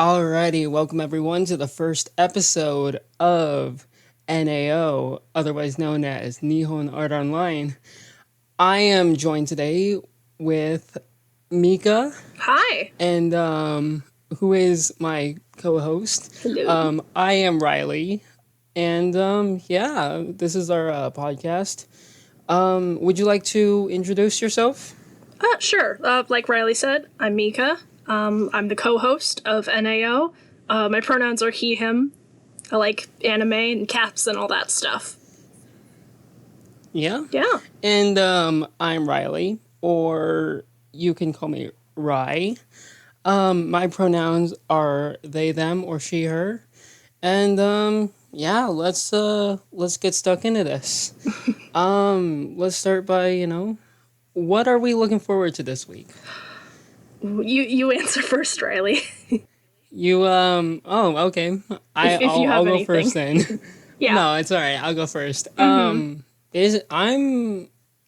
Alrighty, welcome everyone to the first episode of NAO, otherwise known as Nihon Art Online. I am joined today with Mika. Hi. And who is my co-host. Hello. I am Riley. And this is our podcast. Would you like to introduce yourself? Sure. Like Riley said, I'm Mika. I'm the co-host of NAO. My pronouns are he, him. I like anime and cats and all that stuff. Yeah? Yeah. And I'm Riley, or you can call me Rye. My pronouns are they, them, or she, her. And let's get stuck into this. Let's start by, what are we looking forward to this week? You answer first, Riley. Okay. I'll go anything. first then. Yeah. No, it's all right. I'll go 1st.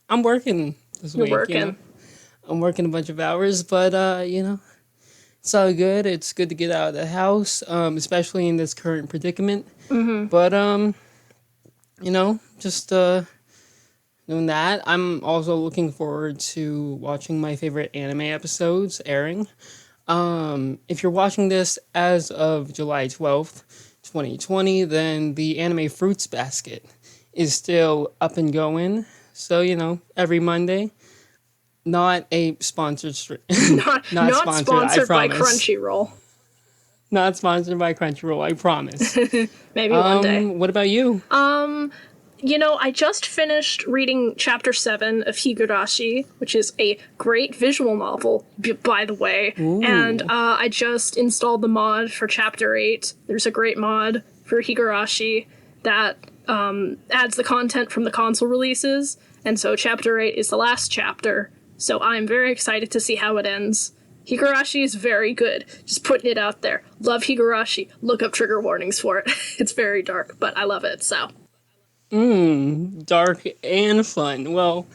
I'm working this You're week. working. I'm working a bunch of hours, but it's all good. It's good to get out of the house, especially in this current predicament. But just doing that. I'm also looking forward to watching my favorite anime episodes airing. If you're watching this as of July 12th, 2020, then the anime Fruits Basket is still up and going. So, every Monday. Not a sponsored Not sponsored by promise. Crunchyroll. Not sponsored by Crunchyroll, I promise. Maybe one day. What about you? I just finished reading Chapter 7 of Higurashi, which is a great visual novel, by the way. Ooh. And I just installed the mod for Chapter 8. There's a great mod for Higurashi that adds the content from the console releases. And so Chapter 8 is the last chapter. So I'm very excited to see how it ends. Higurashi is very good. Just putting it out there. Love Higurashi. Look up trigger warnings for it. It's very dark, but I love it, so. Dark and fun. Well,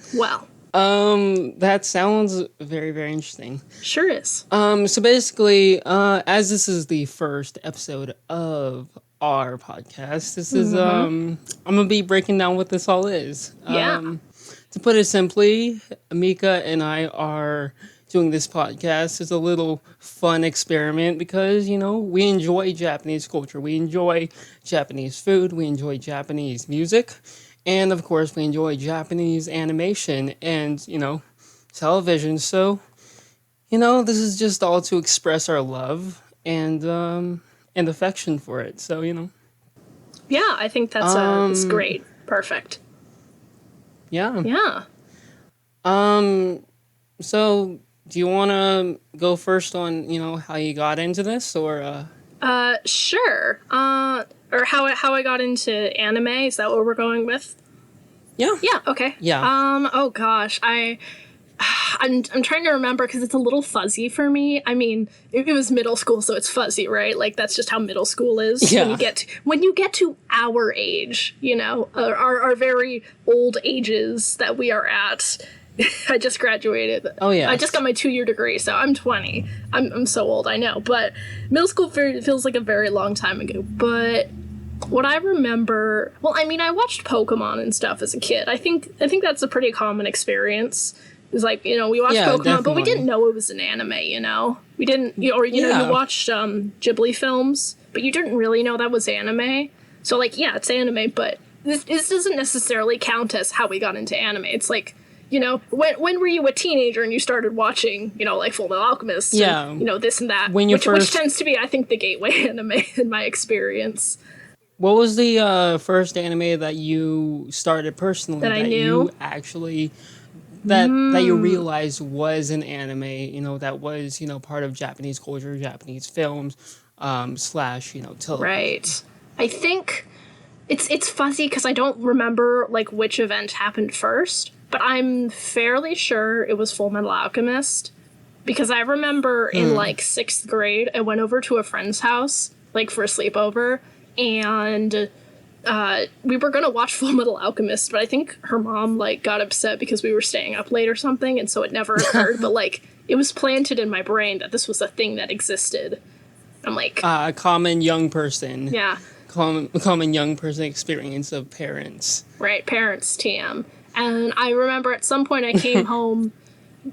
that sounds very, very interesting. Sure is. So basically, as this is the first episode of our podcast, this is, I'm gonna be breaking down what this all is. Yeah. To put it simply, Mika and I are doing this podcast as a little fun experiment because, we enjoy Japanese culture. We enjoy Japanese food. We enjoy Japanese music. And, of course, we enjoy Japanese animation and, television. So, this is just all to express our love and affection for it. So, Yeah, I think that's great. Perfect. Yeah. Yeah. So, do you want to go first on, how you got into this, or? Sure. Or how I got into anime, is that what we're going with? Yeah. Yeah, okay. Yeah. Oh gosh, I'm trying to remember because it's a little fuzzy for me. I mean, it was middle school, so it's fuzzy, right? Like that's just how middle school is. Yeah. When you get to our age, our very old ages that we are at. I just graduated. Oh yeah. I just got my 2-year degree, so I'm 20. I'm so old, I know, but middle school feels like a very long time ago. But what I remember, I watched Pokemon and stuff as a kid. I think that's a pretty common experience. It's like, we watched Pokemon, definitely. but we didn't know it was an anime, We didn't, you watched Ghibli films, but you didn't really know that was anime. So, it's anime, but this doesn't necessarily count as how we got into anime. It's like, when were you a teenager and you started watching, like Full Metal Alchemist? Yeah. And, this and that. When you which tends to be, I think, the gateway anime in my experience. What was the first anime that you started personally That I knew? you actually that you realized was an anime? That was part of Japanese culture, Japanese films, / television. Right. I think it's fuzzy because I don't remember which event happened first, but I'm fairly sure it was Full Metal Alchemist because I remember in 6th grade I went over to a friend's house for a sleepover. And we were gonna watch Full Metal Alchemist, but I think her mom got upset because we were staying up late or something, and so it never occurred. But it was planted in my brain that this was a thing that existed. I'm like, A common young person. yeah, Common young person experience of parents. right, parents TM. And I remember at some point I came home.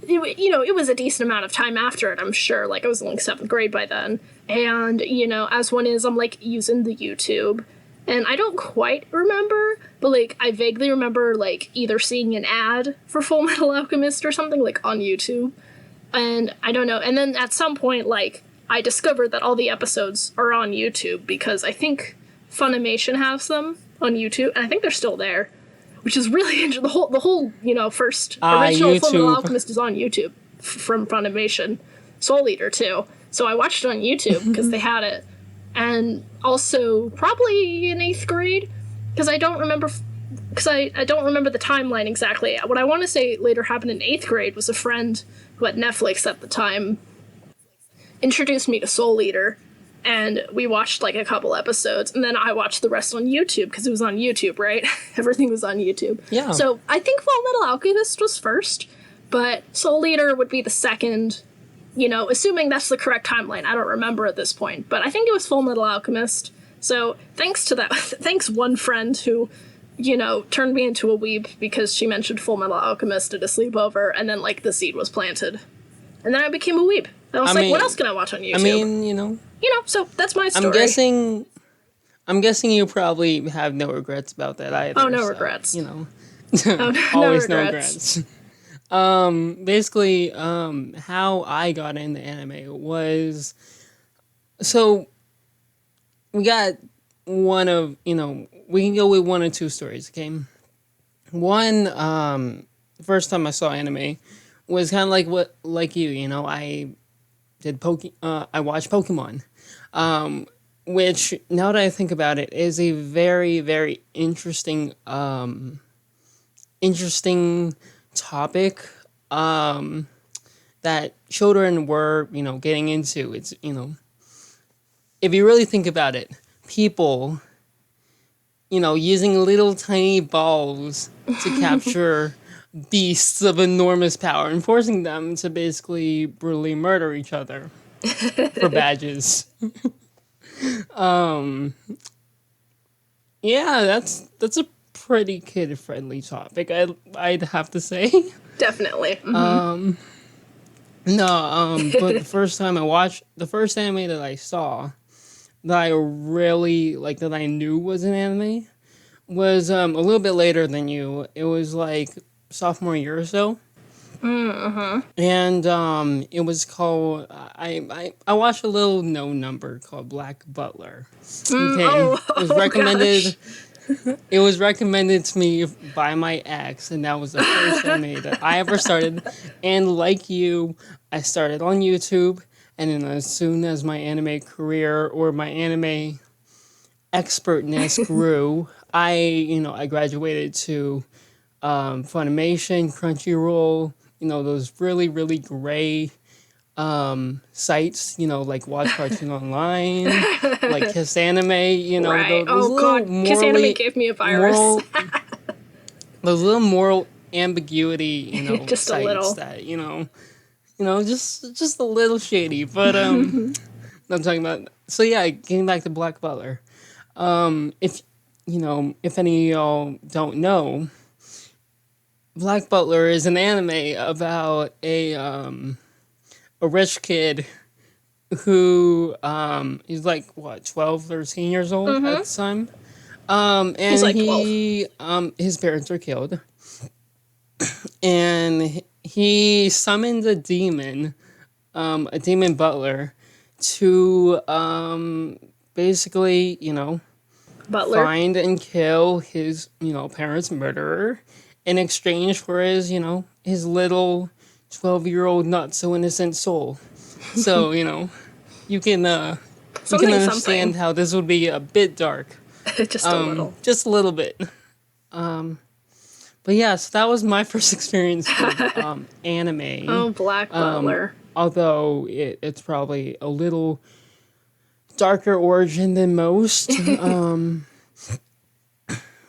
It was a decent amount of time after it, I'm sure. Like, I was in like 7th grade by then. And, as one is, I'm like using the YouTube. And I don't quite remember, but like, I vaguely remember like either seeing an ad for Full Metal Alchemist or something like on YouTube. And I don't know. And then at some point, like, I discovered that all the episodes are on YouTube because I think Funimation has them on YouTube, and I think they're still there, which is really interesting. The whole first original Full Metal Alchemist is on YouTube from Funimation. Soul Eater too. So I watched it on YouTube because they had it, and also probably in 8th grade because I don't remember. Because I don't remember the timeline exactly. What I want to say later happened in 8th grade was a friend who had Netflix at the time introduced me to Soul Eater, and we watched like a couple episodes, and then I watched the rest on YouTube because it was on YouTube, right? Everything was on YouTube. Yeah. So I think Full Metal Alchemist was first, but Soul Eater would be the second, assuming that's the correct timeline. I don't remember at this point, but I think it was Full Metal Alchemist. So thanks to that, thanks one friend who, turned me into a weeb because she mentioned Full Metal Alchemist at a sleepover, and then like the seed was planted. And then I became a weeb. And I was like, what else can I watch on YouTube? So that's my story. I'm guessing you probably have no regrets about that either. Oh, no regrets. Always no regrets. Basically, how I got into anime was, so we got one of, we can go with one or two stories, okay? One, the first time I saw anime was kind of like you, I I watched Pokemon, which, now that I think about it, is a very, very interesting topic, that children were, getting into. It's, if you really think about it, people, using little tiny balls to capture beasts of enormous power and forcing them to basically brutally murder each other for badges. Yeah, that's a pretty kid-friendly topic, I'd have to say. Definitely. Mm-hmm. But the first anime that I saw that I really, like, that I knew was an anime was a little bit later than you. It was like sophomore year or so. Mm-hmm. And it was called, I watched a little known number called Black Butler. Okay. It was recommended. It was recommended to me by my ex, and that was the first anime that I ever started. And like you, I started on YouTube, and then as soon as my anime career or my anime expertness grew, I graduated to Funimation, Crunchyroll, those really, really gray sites, like Watch Cartoon Online, like Kiss Anime, right. those God, Kiss Anime gave me a virus. Those little moral ambiguity, just sites a little. that, just a little shady. But I'm talking about. So yeah, getting back to Black Butler. If any of y'all don't know, Black Butler is an anime about a rich kid who he's like 12, 13 years old at the time. And he's like 12. His parents are killed. And he summons a demon butler to basically, Butler. find and kill his, parents' murderer in exchange for his, his little 12-year-old not so innocent soul. So, you can understand how this would be a bit dark. Just a little. Just a little bit. But yeah, so that was my first experience with anime. Oh, Black Butler. Although it's probably a little darker origin than most.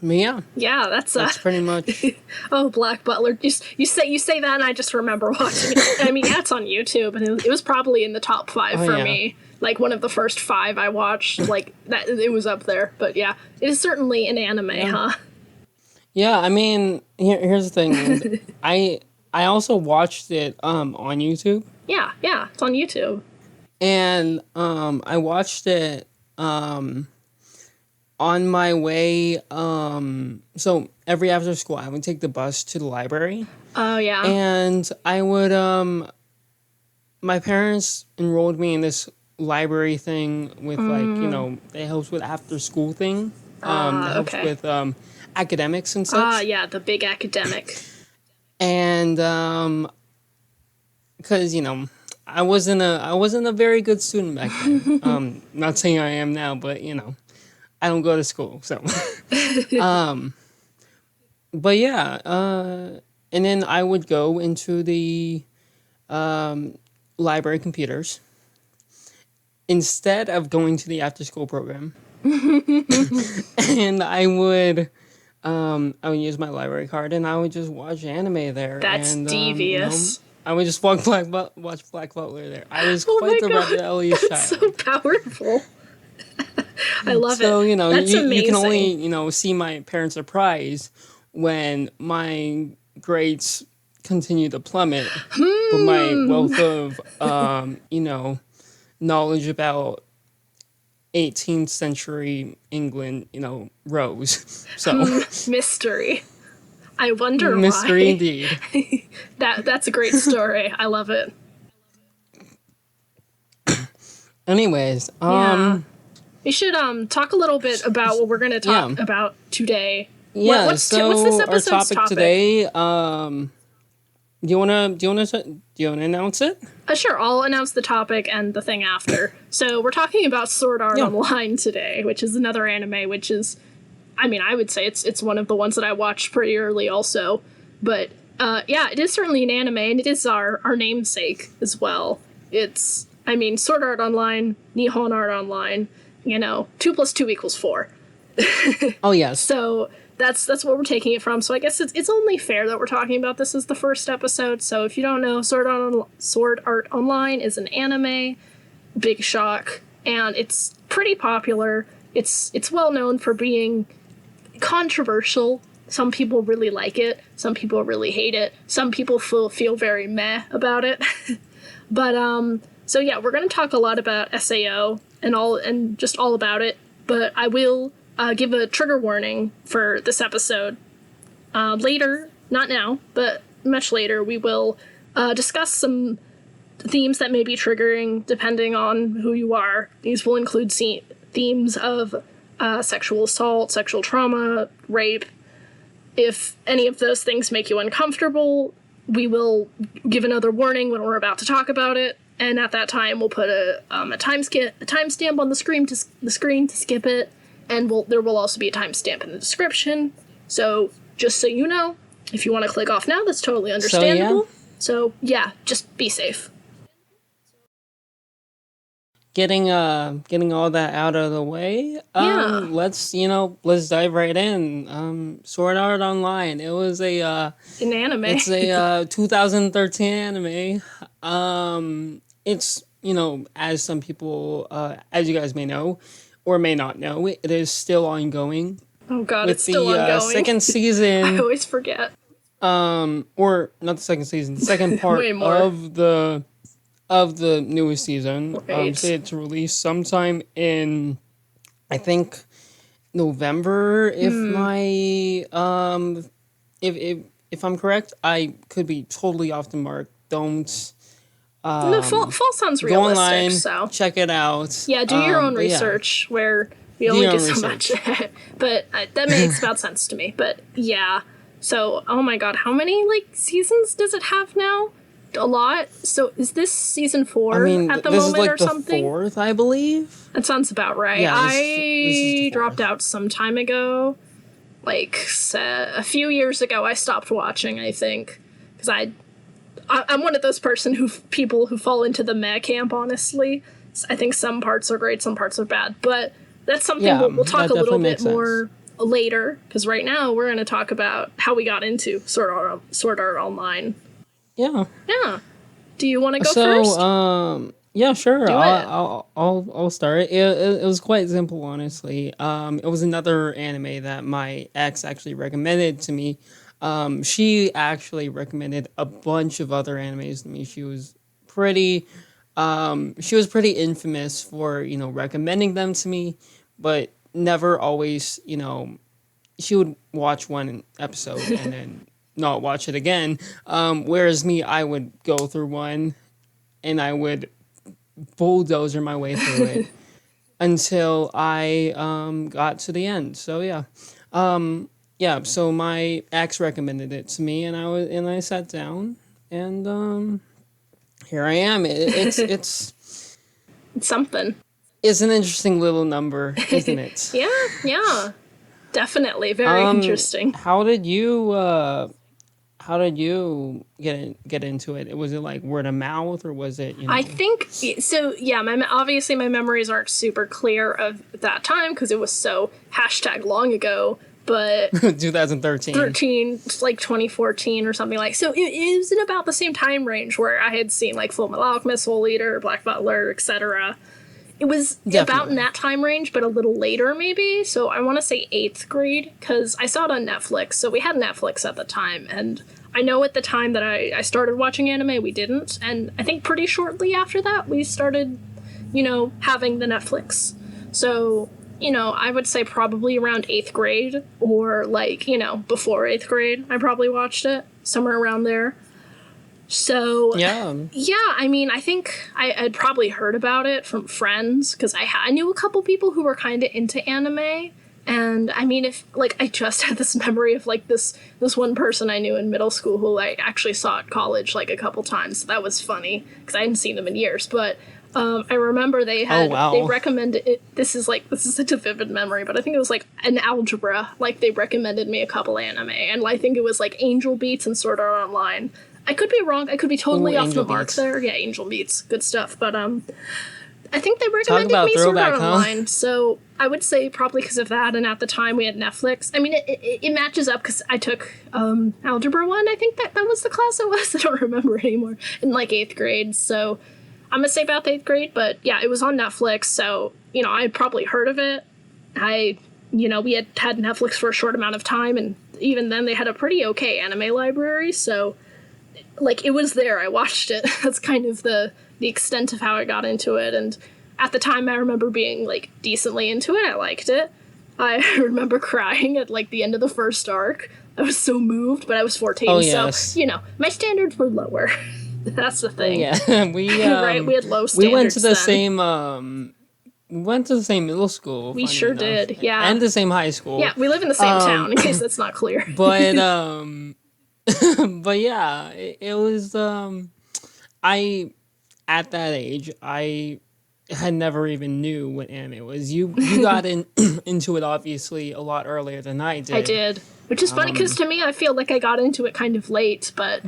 Yeah, Yeah, that's pretty much. oh, Black Butler. Just you say that, and I just remember watching it. I mean, yeah, it's on YouTube, and it was probably in the top 5 Oh, for yeah. me. Like one of the first 5 I watched. Like that, it was up there. But yeah, it is certainly an anime, huh? Yeah, I mean, here's the thing. And I also watched it on YouTube, Yeah, yeah, it's on YouTube. and I watched it on my way. So every after school, I would take the bus to the library, Oh yeah. and I would my parents enrolled me in this library thing with it helps with after school thing. It helps Okay. with academics and such. Yeah, the big academic. And because I wasn't a very good student back then. Not saying I am now, but I don't go to school, so. But yeah, and then I would go into the library computers instead of going to the after school program, and I would use my library card and I would just watch anime there. That's and, devious. I would just watch Black Butler there. I was Oh quite my the God, rebellious that's child. so powerful. I love So, it. That's you amazing. can only, see my parents' surprise when my grades continue to plummet, but my wealth of, knowledge about 18th century England, rose. So, Mystery. I wonder mystery why. indeed. That's a great story. I love it. Anyways, Yeah. We should talk a little bit about what we're going to talk Yeah. about today. yeah. What's So this our episode's topic today. Do you wanna announce it? Sure, I'll announce the topic and the thing after. So we're talking about Sword Art Yeah. Online today, which is another anime, which is, I mean, I would say it's one of the ones that I watched pretty early also. But yeah, it is certainly an anime, and it is our namesake as well. It's, I mean, Sword Art Online, Nihon Art Online, 2 + 2 = 4. Oh yes. So that's what we're taking it from. So I guess it's only fair that we're talking about this as the first episode. So if you don't know, Sword Art Online is an anime, big shock, and it's pretty popular. It's well known for being controversial. Some people really like it. Some people really hate it. Some people feel very meh about it. But so yeah, we're going to talk a lot about SAO and just all about it. But I will give a trigger warning for this episode. Later, not now, but much later, we will discuss some themes that may be triggering depending on who you are. These will include themes of sexual assault, sexual trauma, rape. If any of those things make you uncomfortable, we will give another warning when we're about to talk about it. And at that time, we'll put a timestamp on the screen to skip it, and there will also be a timestamp in the description. So just so you know, if you want to click off now, that's totally understandable. So yeah, just be safe. Getting all that out of the way. Yeah. Let's dive right in. Sword Art Online. It was An anime. it's a 2013 anime. It's as some people as you guys may know or may not know, it is still ongoing. Oh god, With it's still the ongoing. second I season, always forget. or not the second season, the second part Way more. of the newest season, Right. slated to release sometime in, I think, November. If my if I'm correct, I could be totally off the mark. Don't No, fall sounds go realistic, online, so check it out. yeah, do your own But yeah. research where we only your do own so much. But that makes about sense to me. But yeah, so oh my god, how many seasons does it have now? A lot. So is this season 4 I mean, at the this moment is like or the something? 4th, I believe. That sounds about right. Yeah, this is I the dropped 4th. out some time ago. A few years ago, I stopped watching, I think. Because I'm one of those people who fall into the meh camp, honestly. I think some parts are great, some parts are bad. But that's something Yeah, we'll talk that a little definitely bit makes more later, because right now we're going to talk about how we got into Sword Art Online. Yeah. Yeah. Do you want to go So, first? yeah, sure. Do it. I'll start. It was quite simple, honestly. It was another anime that my ex actually recommended to me. She actually recommended a bunch of other animes to me. Pretty, she was pretty infamous for, recommending them to me, but never always, she would watch one episode and then not watch it again. Whereas me, I would go through one and I would bulldozer my way through it until I got to the end. So yeah, yeah. So my ex recommended it to me, and I sat down, and here I am. It's something. It's an interesting little number, isn't it? Yeah, yeah. Definitely. Very interesting. How did you get into it? Was it like word of mouth, or was it I think so. Yeah, obviously my memories aren't super clear of that time because it was so #long ago. But 2013, it's like 2014 or something like. So it was in about the same time range where I had seen like Full Metal Alchemist, Soul Eater, Black Butler, etc. It was about in that time range, but a little later maybe. So I want to say 8th grade because I saw it on Netflix. So we had Netflix at the time, and I know at the time that I started watching anime, we didn't. And I think pretty shortly after that, we started, having the Netflix. So, I would say probably around 8th grade or like, before 8th grade, I probably watched it somewhere around there. So, yeah, I mean, I think I'd probably heard about it from friends because I knew a couple people who were kind of into anime. And I mean, if like I just had this memory of like this one person I knew in middle school who I actually saw at college like a couple times. So that was funny because I hadn't seen them in years. But I remember they recommended it. This is such a vivid memory, but I think it was like an algebra. Like they recommended me a couple anime, and I think it was like Angel Beats and Sword Art Online. I could be wrong. I could be totally off the mark there. Yeah, Angel Beats, good stuff. But I think they recommended me Sword Art Online, so I would say probably because of that. And at the time we had Netflix. I mean, it matches up because I took Algebra 1. I think that was the class it was. I don't remember anymore. In like 8th grade, so I'm gonna say about 8th grade. But yeah, it was on Netflix, so I'd probably heard of it. We had Netflix for a short amount of time, and even then they had a pretty okay anime library, so like it was there. I watched it. That's kind of the extent of how I got into it. And at the time I remember being like decently into it. I liked it. I remember crying at like the end of the first arc. I was so moved, but I was 14, oh, yes. So my standards were lower. That's the thing. Yeah, we right, we had low standards. We went to the then. same middle school. We sure enough. did. Yeah. And the same high school. Yeah, we live in the same town in case that's not clear. But but yeah, it was I at that age I had never even knew what anime was. You got into it obviously a lot earlier than I did. I did, which is funny because to me I feel like I got into it kind of late. But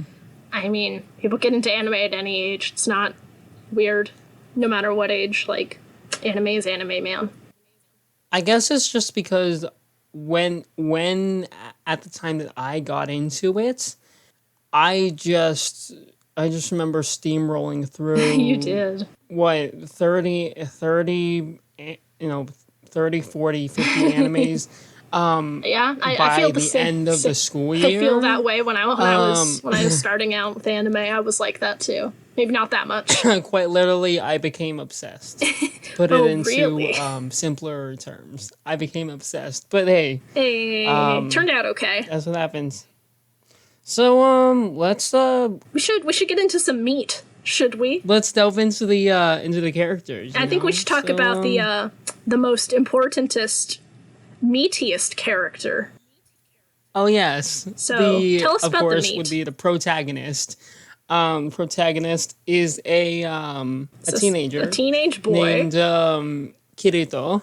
I mean, people get into anime at any age. It's not weird, no matter what age. Like anime is anime, man. I guess it's just because when at the time that I got into it, I just remember steamrolling through. You did. What, 30, 40, 50 animes. Yeah, I by feel the end of the school year. I feel that way when I was starting out with anime. I was like that too. Maybe not that much. Quite literally, I became obsessed. Put it into really? Simpler terms. I became obsessed. But hey, turned out okay. That's what happens. So let's we should get into some meat. Should we? Let's delve into the characters. I think we should talk about the most importantest, meatiest character. Oh yes. So tell us about the meat. Of course, would be the protagonist. Protagonist is a teenager, a teenage boy named Kirito,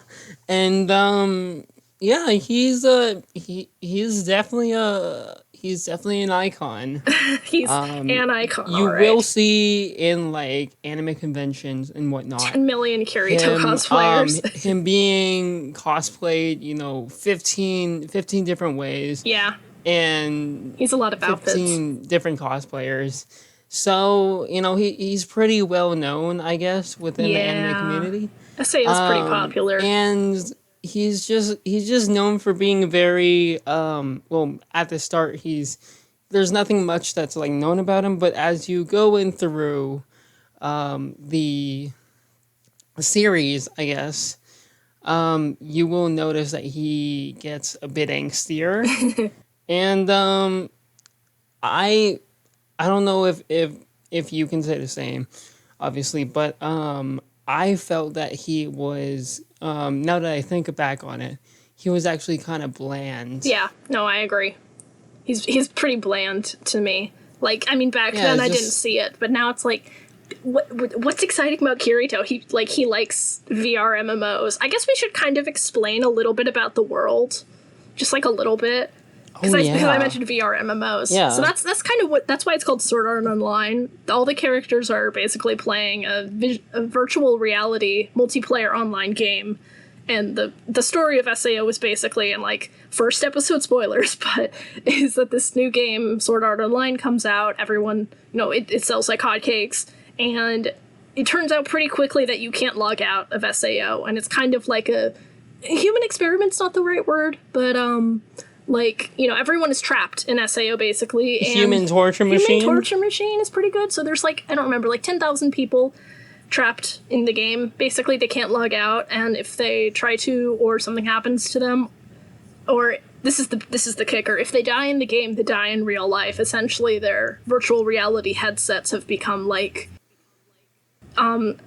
and yeah, he's definitely he's definitely an icon. He's an icon. You all right. will see in like anime conventions and whatnot 10 million Kirito cosplayers. him being cosplayed, 15 different ways. Yeah. And he's a lot of 15 different cosplayers. So, he's pretty well known, I guess, within the anime community. SAO is pretty popular. And he's just known for being very well, at the start there's nothing much that's like known about him, but as you go in through the series, I guess, you will notice that he gets a bit angstier. And I don't know if you can say the same, obviously, but I felt that he was, now that I think back on it, he was actually kind of bland. Yeah, no, I agree. He's pretty bland to me. Like, I mean, back then I didn't see it, but now it's like, what's exciting about Kirito? He likes VR MMOs. I guess we should kind of explain a little bit about the world, just like a little bit. Because I mentioned VR MMOs. Yeah. So that's kind of that's why it's called Sword Art Online. All the characters are basically playing a virtual reality multiplayer online game. And the story of SAO is basically, and like first episode spoilers, but is that this new game, Sword Art Online, comes out. Everyone, it sells like hotcakes. And it turns out pretty quickly that you can't log out of SAO. And it's kind of like a human experiment's not the right word, but everyone is trapped in SAO basically. And human torture machine? Human torture machine is pretty good. So there's I don't remember, 10,000 people trapped in the game. Basically, they can't log out, and if they try to, or something happens to them, or this is the kicker, if they die in the game, they die in real life. Essentially, their virtual reality headsets have become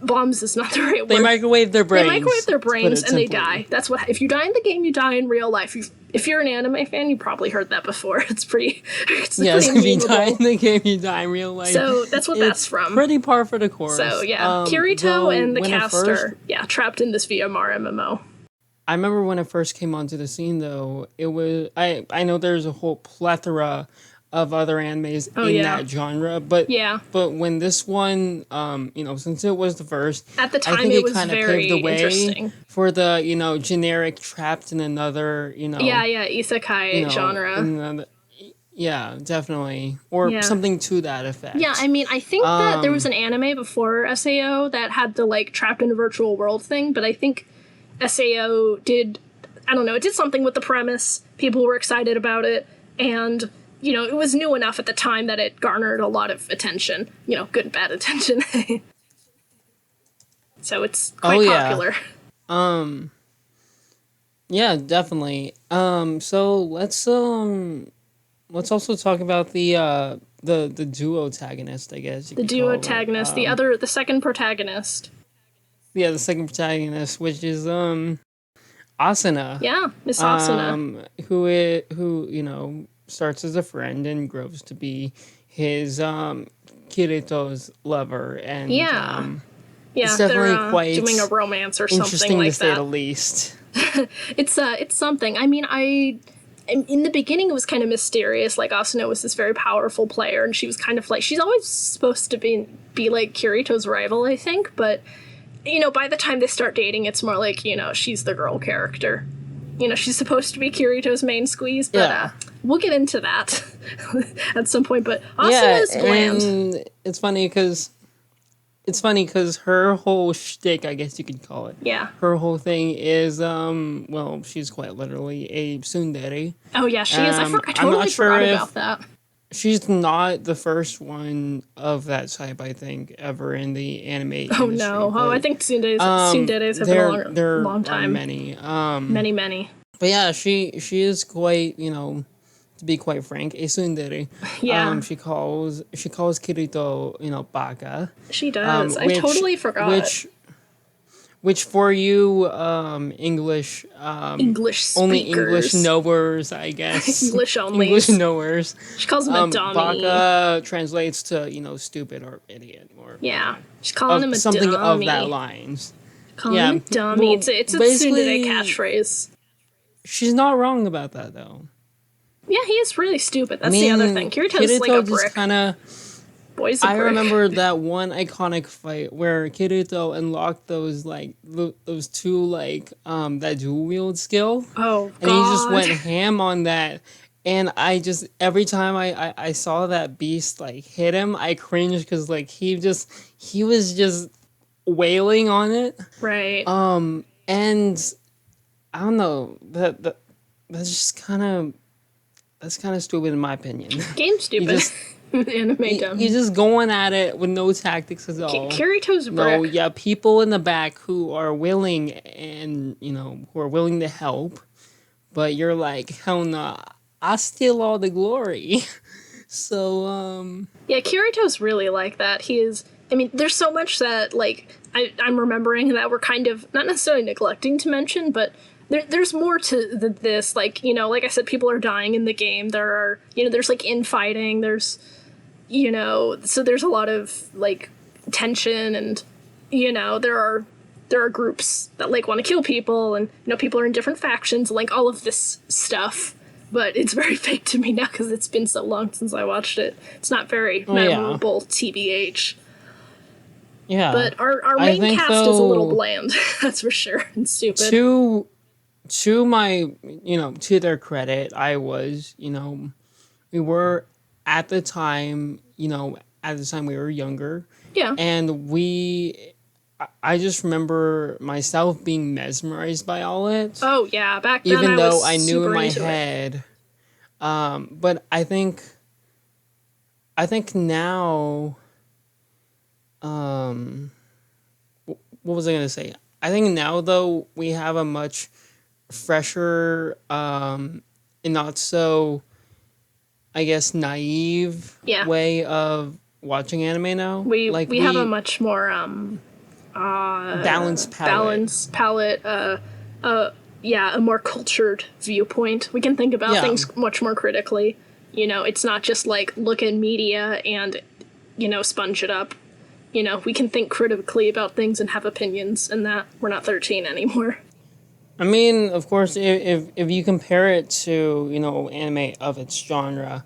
bombs is not the right word. They microwave their brains. And they die. That's what. If you die in the game, you die in real life. If you're an anime fan, you probably heard that before. It's pretty. If you die in the game, you die in real life. So that's what that's from. Pretty par for the course. So yeah, Kirito and the cast are trapped in this VMR MMO. I remember when it first came onto the scene, though. It was I know there's a whole plethora of other animes in that genre, but when this one, since it was the first, at the time I think it was kind of very paved the way interesting for the generic trapped in another isekai genre. Definitely, or something to that effect. Yeah, I mean, I think that there was an anime before SAO that had the trapped in a virtual world thing, but I think SAO did, I don't know, it did something with the premise. People were excited about it, and it was new enough at the time that it garnered a lot of attention, good and bad attention. So it's quite popular. Yeah, definitely. So let's also talk about the duotagonist, I guess. The duotagonist, the second protagonist. Yeah, the second protagonist, which is Asuna. Yeah, Miss Asuna. Who starts as a friend and grows to be his Kirito's lover, and it's definitely quite doing a romance or something interesting like to say the least. It's something. I mean, in the beginning it was kind of mysterious. Like Asuna was this very powerful player, and she was kind of she's always supposed to be like Kirito's rival, I think, but by the time they start dating, it's more like she's the girl character. She's supposed to be Kirito's main squeeze, but we'll get into that at some point. But Asuna is bland. And it's funny because her whole shtick, I guess you could call it. Yeah. Her whole thing is, she's quite literally a tsundere. Oh yeah, she is. I totally forgot about that. She's not the first one of that type, I think, ever in the anime industry. Oh no! I think tsunderes have been a long time. Many. Many. But yeah, she is quite, to be quite frank, a tsundere. Yeah. She calls Kirito, baka. She does. I totally forgot. Which for you English speakers. Only English knowers, I guess. English only. English knowers. She calls him a dummy. Baka translates to, stupid or idiot, or she's calling him a something dummy. of that lines. Calling him a dummy. Well, it's a tsundere catchphrase. She's not wrong about that, though. Yeah, he is really stupid. I That's the other mean, thing. Kirito's like a Kirito just brick. kind of. Boy's a I brick. remember that one iconic fight where Kirito unlocked those like those two like that dual wield skill, Oh, and he just God. went ham on that. And I just every time I saw that beast like hit him, I cringed because like he was just wailing on it. Right. And I don't know that's just kind of stupid in my opinion. Game you stupid. just Anime dumb. you're just going at it with no tactics at all. Kirito's a No, brick. yeah, people in the back who are willing and who are willing to help, but you're like, hell no, I steal all the glory. So Yeah, Kirito's really like that. He is. I mean, there's so much that like I'm remembering that we're kind of not necessarily neglecting to mention, but there's more to this. Like like I said, people are dying in the game. There are there's like infighting. There's so there's a lot of like tension, and there are groups that like want to kill people, and people are in different factions, like all of this stuff. But it's very fake to me now because it's been so long since I watched it. It's not very memorable, TBH. yeah. But our I main think, cast is a little though, bland, that's for sure, and stupid. to my to their credit, we were at the time, we were younger, Yeah. and I just remember myself being mesmerized by all it. Oh yeah, back then Even I though was I knew in super my into it. head. But I think now, what was I gonna say? I think now though we have a much fresher, and not so, I guess, naive Yeah. way of watching anime now. We have a much more balanced palette. balanced palette, yeah, a more cultured viewpoint. We can think about Yeah. things much more critically. It's not just like look at media and sponge it up. We can think critically about things and have opinions, and that we're not 13 anymore. I mean, of course, if you compare it to anime of its genre,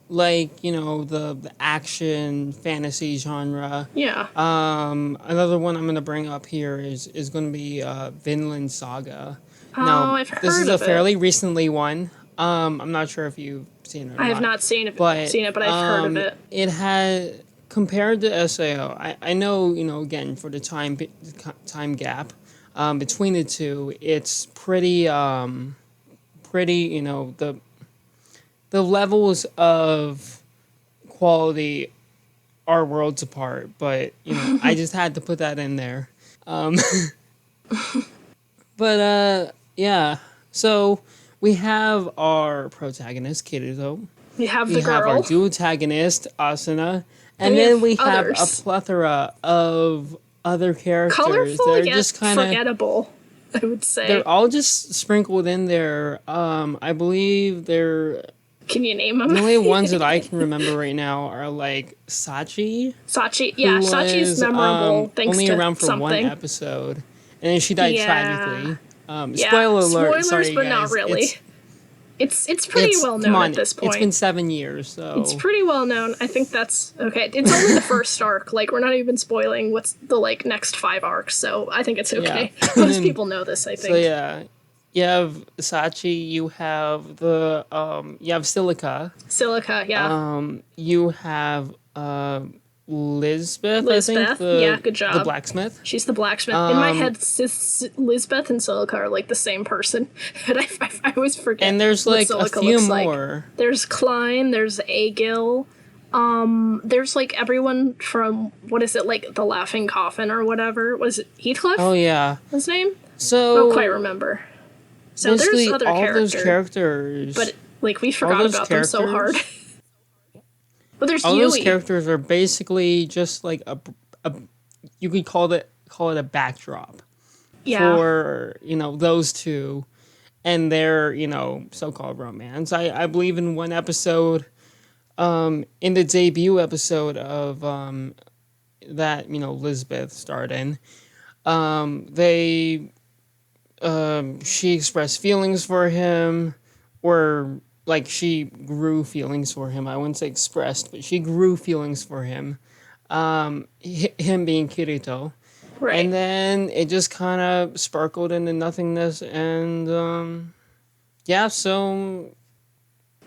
like the action fantasy genre. Yeah. Another one I'm gonna bring up here is gonna be Vinland Saga. Oh, Now, I've heard this is a of it. fairly recently one. I'm not sure if you've seen it or I have not seen it, but but I've heard of it. It had compared to SAO. I know again for the time gap between the two, it's pretty the levels of quality are worlds apart, but I just had to put that in there. But yeah, so we have our protagonist Kirito. We have We the have our girl. duotagonist Asuna, and we then have we have others. a plethora of other characters. Colorful They're yet just kind of forgettable, I would say. they're all just sprinkled in there. I believe they're Can you name them? the only ones that I can remember right now are like Sachi. Sachi. Who Yeah, Sachi's was memorable thanks only to around for one something. episode, and then she died Yeah. tragically. Yeah. Spoiler alert! Spoilers, Sorry, but guys. not really. It's pretty It's well come known on, at this point. It's been 7 years, so It's pretty well known. I think that's okay. It's only the first arc. Like we're not even spoiling what's the next 5 arcs, so I think it's okay. Yeah. Most people know this, I think. So yeah, you have Sachi. You have you have Silica. Silica, yeah. You have Lisbeth. I Lisbeth, think yeah, good job. The blacksmith. She's the blacksmith. In my head, Lisbeth and Silica are like the same person, but I always forget. And there's what like a Silica few looks more. Like. There's Klein. There's Agil. There's like everyone from what is it like the Laughing Coffin or whatever? Was it Heathcliff? Oh yeah. His name? So I don't quite remember. So there's basically other all characters, those characters, but like we forgot those about them so hard. But there's all Yui. those characters are basically just like a you could call it a backdrop for those two and their so-called romance. I believe in one episode, in the debut episode of that Lisbeth starred in, they she expressed feelings for him, or like she grew feelings for him. I wouldn't say expressed, but she grew feelings for him. Him being Kirito. And Right. then it just kind of sparkled into nothingness. And yeah, so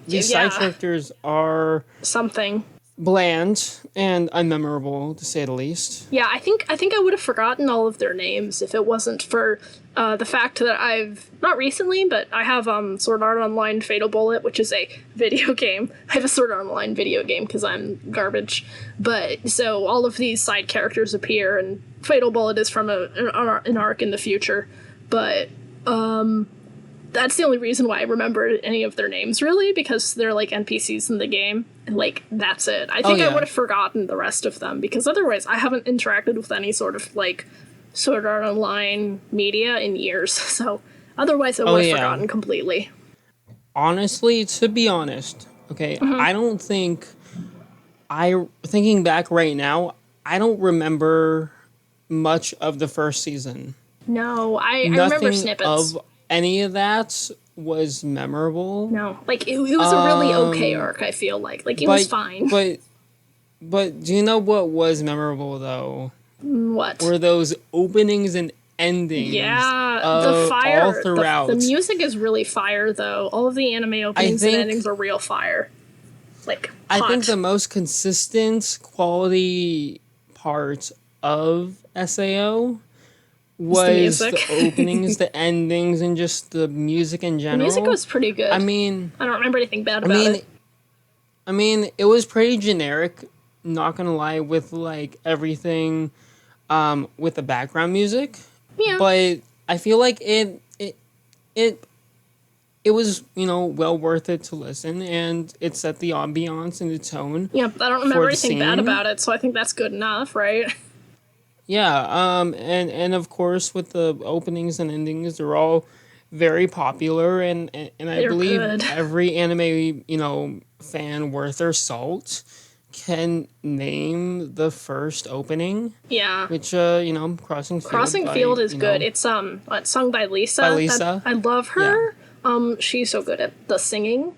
these side Yeah. characters are Something. bland and unmemorable, to say the least. Yeah, I think I would have forgotten all of their names if it wasn't for the fact that I've not recently, but I have Sword Art Online Fatal Bullet, which is a video game. I have a Sword Art Online video game because I'm garbage. But so all of these side characters appear, and Fatal Bullet is from an arc in the future. But that's the only reason why I remember any of their names, really, because they're like NPCs in the game. And, like, that's it. I think I Yeah. would have forgotten the rest of them, because otherwise I haven't interacted with any sort of, like, Sword Art Online media in years. So otherwise I would have Yeah. forgotten completely. Honestly, to be honest, okay, I don't think thinking back right now, I don't remember much of the first season. No, I remember Nothing snippets. of any of that was memorable. No, like, it was a really okay arc, I feel like. Like, it was fine. But do you know what was memorable though? What? Were those openings and endings? Yeah, the fire. All throughout. The music is really fire, though. All of the anime openings and think- endings are real fire. Like, I hot. think the most consistent quality part of SAO was music. the openings, the endings, and just the music in The general. music was pretty good. I mean, I don't remember anything bad about it. it was pretty generic. Not gonna lie, with like everything, with the background music. Yeah. But I feel like it was, well worth it to listen, and it set the ambiance and the tone. Yeah, I don't remember the anything bad scene. about it, so I think that's good enough, right? Yeah, and of course with the openings and endings, they're all very popular, and I They're believe good. every anime, fan worth their salt can name the first opening, Yeah. which Crossing Field. Crossing by, Field is you good. know, It's sung by Lisa. By Lisa. I love her. She's so good at the singing.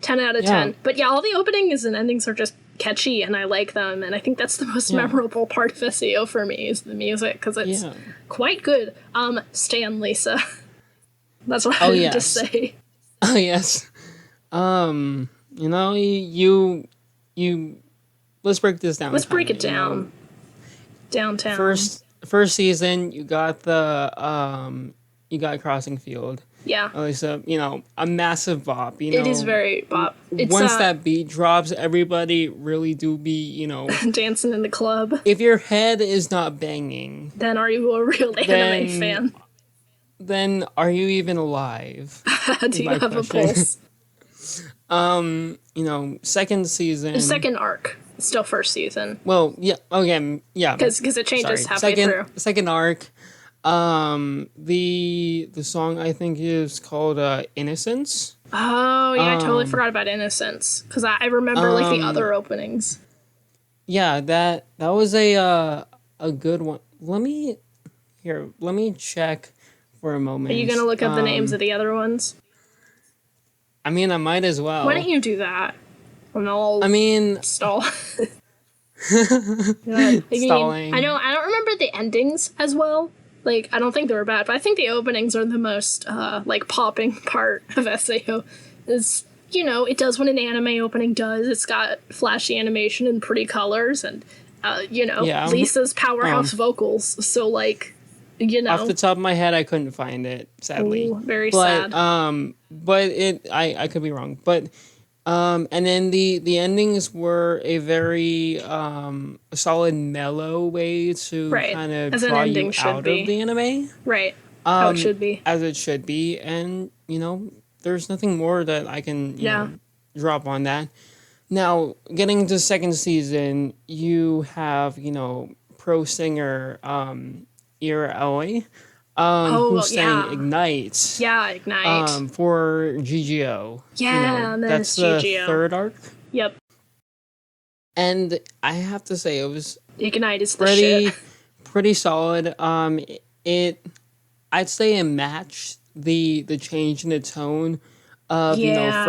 10 out of Yeah. 10. But yeah, all the openings and endings are just catchy, and I like them, and I think that's the most memorable part of SEO for me is the music, because it's Yeah. quite good. Stan Lisa. That's what I had to yes. say. Oh yes. You let's break this down. Let's break it kinda, down. Downtown. First season, you got you got Crossing Field. Yeah. At least a massive bop. It is very bop. It's Once that beat drops, everybody really do be dancing in the club. if your head is not banging, Then are you a real anime fan? then are you even alive? Do you my have question. a pulse? Second season. Second arc. It's still first season. Well, yeah. Okay, yeah. Because it changes halfway through. Second arc. The song I think is called Innocence. Oh, yeah, I totally forgot about Innocence. Because I remember, like, the other openings. Yeah, that was a good one. Let me check for a moment. Are you going to look up the names of the other ones? I mean, I might as well. Why don't you do that? And I'll stall. Stalling. I don't remember the endings as well. Like, I don't think they were bad, but I think the openings are the most, popping part of SAO. Is, it does what an anime opening does. It's got flashy animation and pretty colors, and, Lisa's powerhouse vocals. So, like, Off the top of my head, I couldn't find it, sadly. Ooh, very sad. But I could be wrong. But, and then the endings were a very solid, mellow way to kind of As an draw ending you should out be. of the anime. Right. How it should be. As it should be. And, there's nothing more that I can, drop on that. Now, getting into second season, you have, pro singer Ira Aoi, who's sang Ignite. Yeah, Ignite. For GGO. Yeah, and then that's it's the GGO. third arc. Yep. And I have to say, it was Ignite is the shit. pretty solid. I'd say it matched the change in the tone of, Yeah.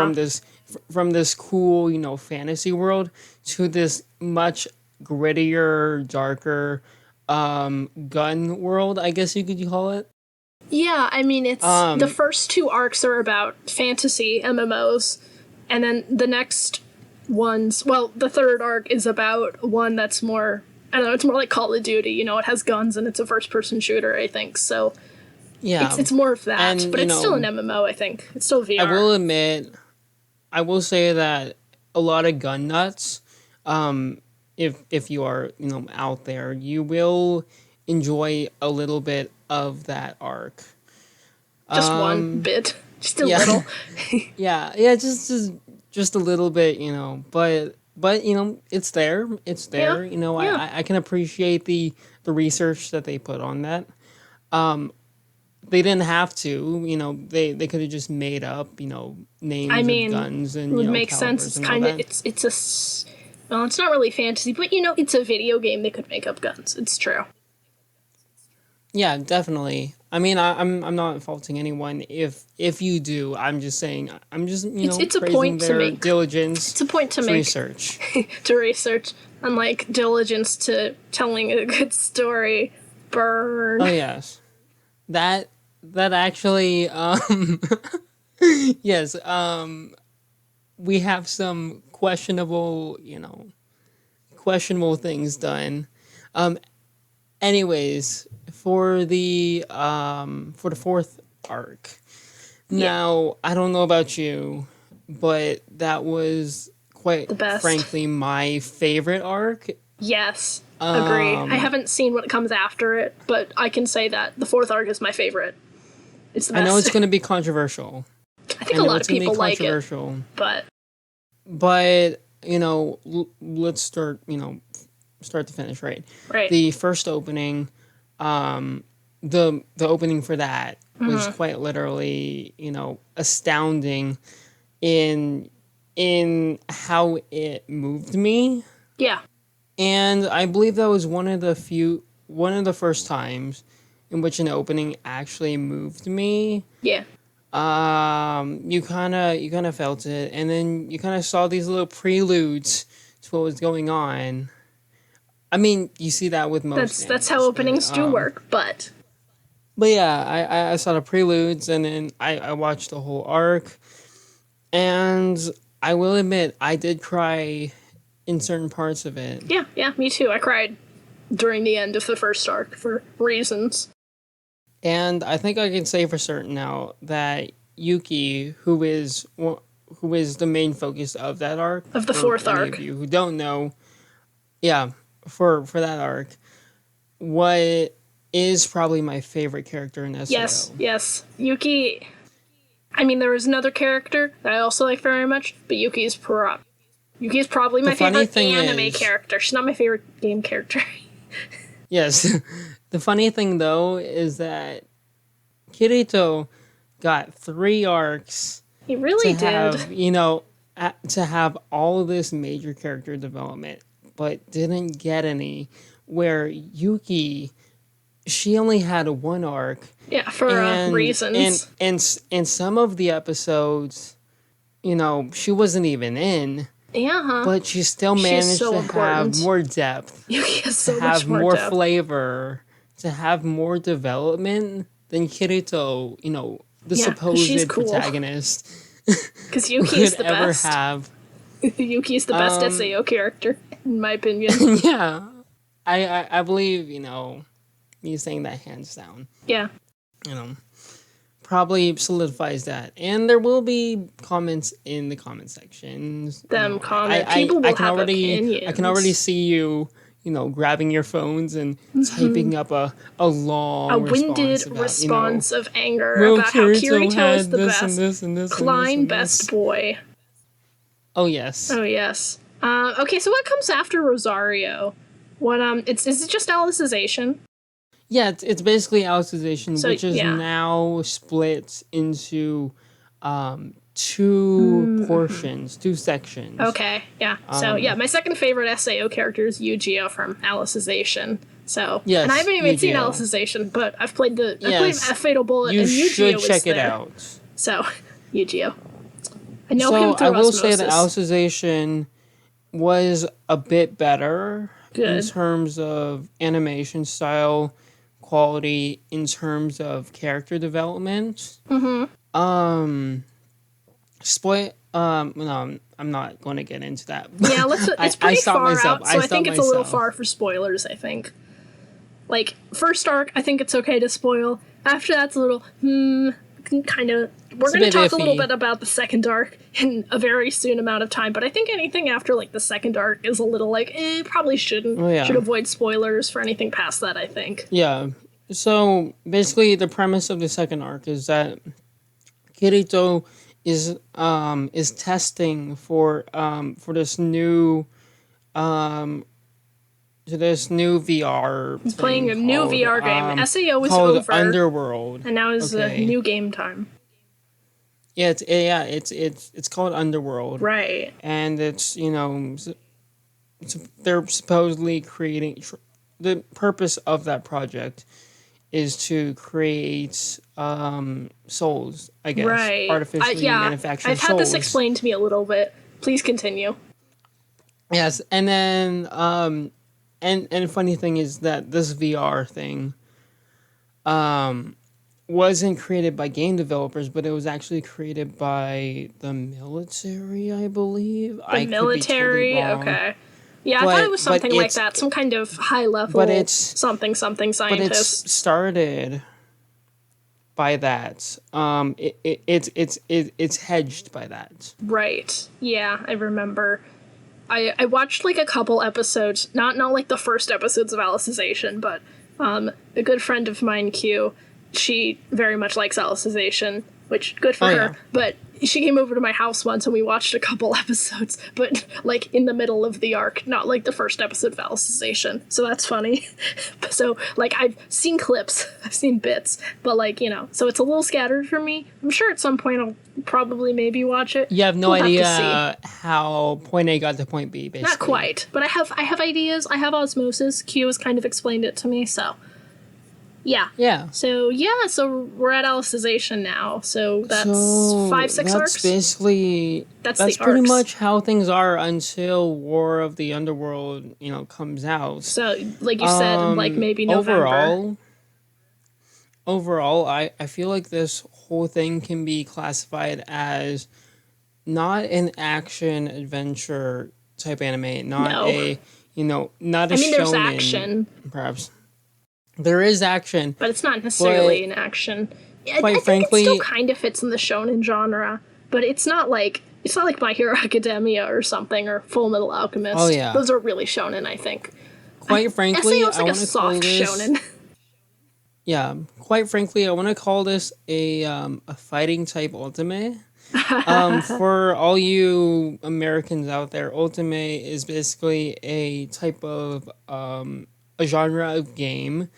from this cool, fantasy world to this much grittier, darker gun world, I guess you could call it. Yeah, I mean, it's the Um, first two arcs are about fantasy MMOs, and then the next ones, well, the third arc is about one that's more, I don't know, it's more like Call of Duty, it has guns and it's a first person shooter, I think. So yeah, it's more of that, and but it's still an MMO, I think. It's still I VR. will admit, I will say that a lot of gun nuts, if you are out there, you will enjoy a little bit of that arc. Just one Um, bit, just a yeah, little. yeah, just a little bit, but it's there, it's Yeah, there. yeah. I can appreciate the research that they put on that. They didn't have to, they could have just made up, I names of mean, guns it and would make sense. calibers It's and all kind of that. well, it's not really fantasy, but it's a video game. They could make up guns. It's true. Yeah, definitely. I mean, I'm not faulting anyone if you do. I'm just saying, I'm just It's a praising point to their make. diligence It's a point to to make research. to research, unlike diligence to telling a good story. Burn. Oh yes, that actually yes, we have some questionable things done. Um, anyways, for the fourth arc. Yeah, Now, I don't know about you, but that was quite the best. frankly my favorite arc. Yes, agree. I Um, haven't seen what comes after it, but I can say that the fourth arc is my favorite. It's the I know it's best. going to be controversial. I think I a know lot it's of going to be people like it, controversial, but but let's start. Start to finish, right? right. The first opening, the opening for that was quite literally, astounding in how it moved me. Yeah, And I believe that was one of the first times in which an opening actually moved me. yeah. You kind of felt it, and then you kind of saw these little preludes to what was going on. I mean, you see that with most That's how animes, openings do work, but yeah, I saw the preludes, and then I watched the whole arc, and I will admit I did cry in certain parts of it. yeah, me too. I cried during the end of the first arc for reasons. And I think I can say for certain now that Yuki, who is the main focus of that arc, Of the for fourth any of arc. you who don't know, yeah, for that arc, what is probably my favorite character in Yes, SAO. yes. Yuki. I mean, there was another character that I also like very much, but Yuki is probably The my funny favorite thing anime is, character. She's not my favorite game character. yes, the funny thing though is that Kirito got 3 arcs He to really did. have, to have all of this major character development, but didn't get any. Where Yuki, she only had 1 arc, Yeah, for and reasons. and some of the episodes, she wasn't even in, Yeah, huh? but she still She's managed so to have important. more depth, Yuki has to so much have more more depth. flavor, to have more development than Kirito, the Yeah, because she's supposed cool. protagonist Because Yuki is would the ever best. have. Yuki is the best SAO character, in my opinion. Yeah, I believe me saying that hands down. Yeah. You know, probably solidifies that, and there will be comments in the comment sections. Them comment. People I will can have already I can already opinions. see you. Grabbing your phones and typing up a A long response winded about response of anger well, about how Kirito Kirito is had the this and best. this and this and this Klein, and best this. boy. Oh yes. Oh, yes. Okay, so what comes after Rosario? What, is it just Alicization? Yeah, it's basically Alicization, So, which is yeah. now split into 2 portions, 2 sections. Okay, yeah. So, yeah, my second favorite SAO character is Yu-Gi-Oh! From Alicization. So, Yes, and I haven't even seen Yu-Gi-Oh! Alicization, but I've played Yes. Fatal Bullet You and should Yu-Gi-Oh! check is it there. out. So, Yu-Gi-Oh! I know him So I through will say that osmosis. Alicization was a bit better in Good. terms of animation style, quality, in terms of character development. Um, no, I'm not going to get into that. Yeah, it's I pretty stopped far myself. out, so I I stopped think it's a little myself. far for spoilers, I think. Like, first arc, I think it's okay to spoil. After that's a little, kind of. We're It's a going to bit talk a little iffy. bit about the second arc in a very soon amount of time, but I think anything after, like, the second arc is a little like, probably shouldn't. Oh Should yeah, avoid spoilers for anything past that, I think. yeah. So basically, the premise of the second arc is that Kirito is testing for um this new VR He's playing thing a new VR game. SAO is called over, Underworld. and now is Okay. new game time. It's called Underworld, Right. and they're supposedly creating the purpose of that project is to create souls, I guess, Right. artificially Yeah, manufactured I've had this souls. explained to me a little bit. Please continue. Yes, and then and funny thing is that this VR thing wasn't created by game developers, but it was actually created by the military, I believe. The I could be totally military? wrong, Okay. Yeah, I thought it but was something like that. Some kind of high but level it's something something but it's scientist. started by that. It's hedged by that. Right. Yeah, I remember. I watched like a couple episodes, not like the first episodes of Alicization, but a good friend of mine, Q, she very much likes Alicization, which good for Oh her. yeah. But she came over to my house once and we watched a couple episodes, but like in the middle of the arc, not like the first episode of Alicization. So that's funny. So like I've seen clips, I've seen bits, but like so it's a little scattered for me. I'm sure at some point I'll probably maybe watch it. You have no We'll have to see. idea how point A got to point B, Not basically. quite, but I have ideas. I have osmosis. Q has kind of explained it to me, so yeah. Yeah. So we're at Alicization now. So that's So 5, 6 that's arcs. basically That's that's the pretty arcs. much how things are until War of the Underworld, comes out. So like you said, like maybe November. Overall, I feel like this whole thing can be classified as not an action adventure type anime, not No, a not a I mean there's shonen, action, perhaps. There is action, but it's not necessarily but an action. I quite think it still frankly, kind of fits in the shonen genre, but it's not like My Hero Academia or something or Full Metal oh Alchemist. yeah, Those are really shonen, I think. quite frankly, SAO's I like a want to call soft this shonen. yeah, quite frankly, I want to call this a fighting type ultimate. For all you Americans out there, ultimate is basically a type of a genre of game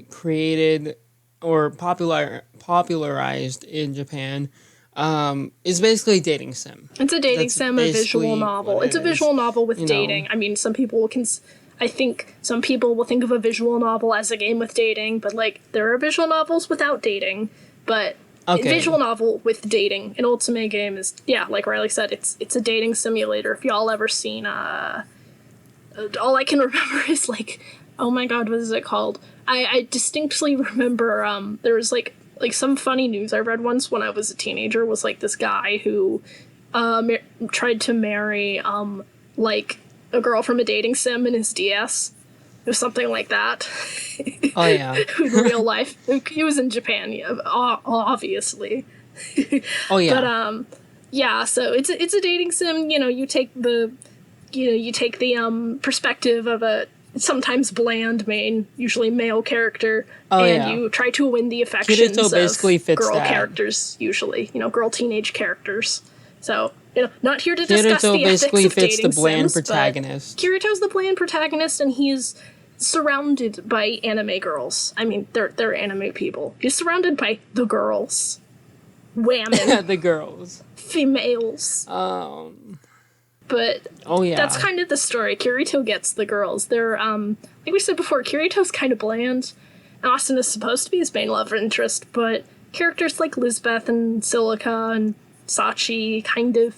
created or popularized in Japan. Is basically a dating sim. It's a dating That's sim, a visual basically what novel. it It's a is. visual novel with You know, dating. I mean, I think some people will think of a visual novel as a game with dating, but like there are visual novels without dating. But visual okay. novel with dating, an ultimate game is like Riley said, it's a dating simulator. If y'all ever seen all I can remember is like, oh my god, what is it called? I distinctly remember there was like some funny news I read once when I was a teenager was like this guy who tried to marry like a girl from a dating sim in his DS. It was something like that. Oh yeah. In real life. He was in Japan, yeah, obviously. Oh But yeah. yeah, so it's a dating sim. You take the perspective of a sometimes bland main, usually male character, Oh and yeah. you try to win the Kirito affections basically of fits girl that. characters, usually girl teenage characters. So not here to discuss Kirito the ethics basically of fits the dating bland sims, but protagonist. Kirito's the bland protagonist, and he's surrounded by anime girls. I mean, they're anime people. He's surrounded by the girls, women, The girls. females. But Oh that's yeah. kind of the story. Kirito gets the girls. They're like we said before, Kirito's kind of bland. Austin is supposed to be his main love interest, but characters like Lisbeth and Silica and Sachi kind of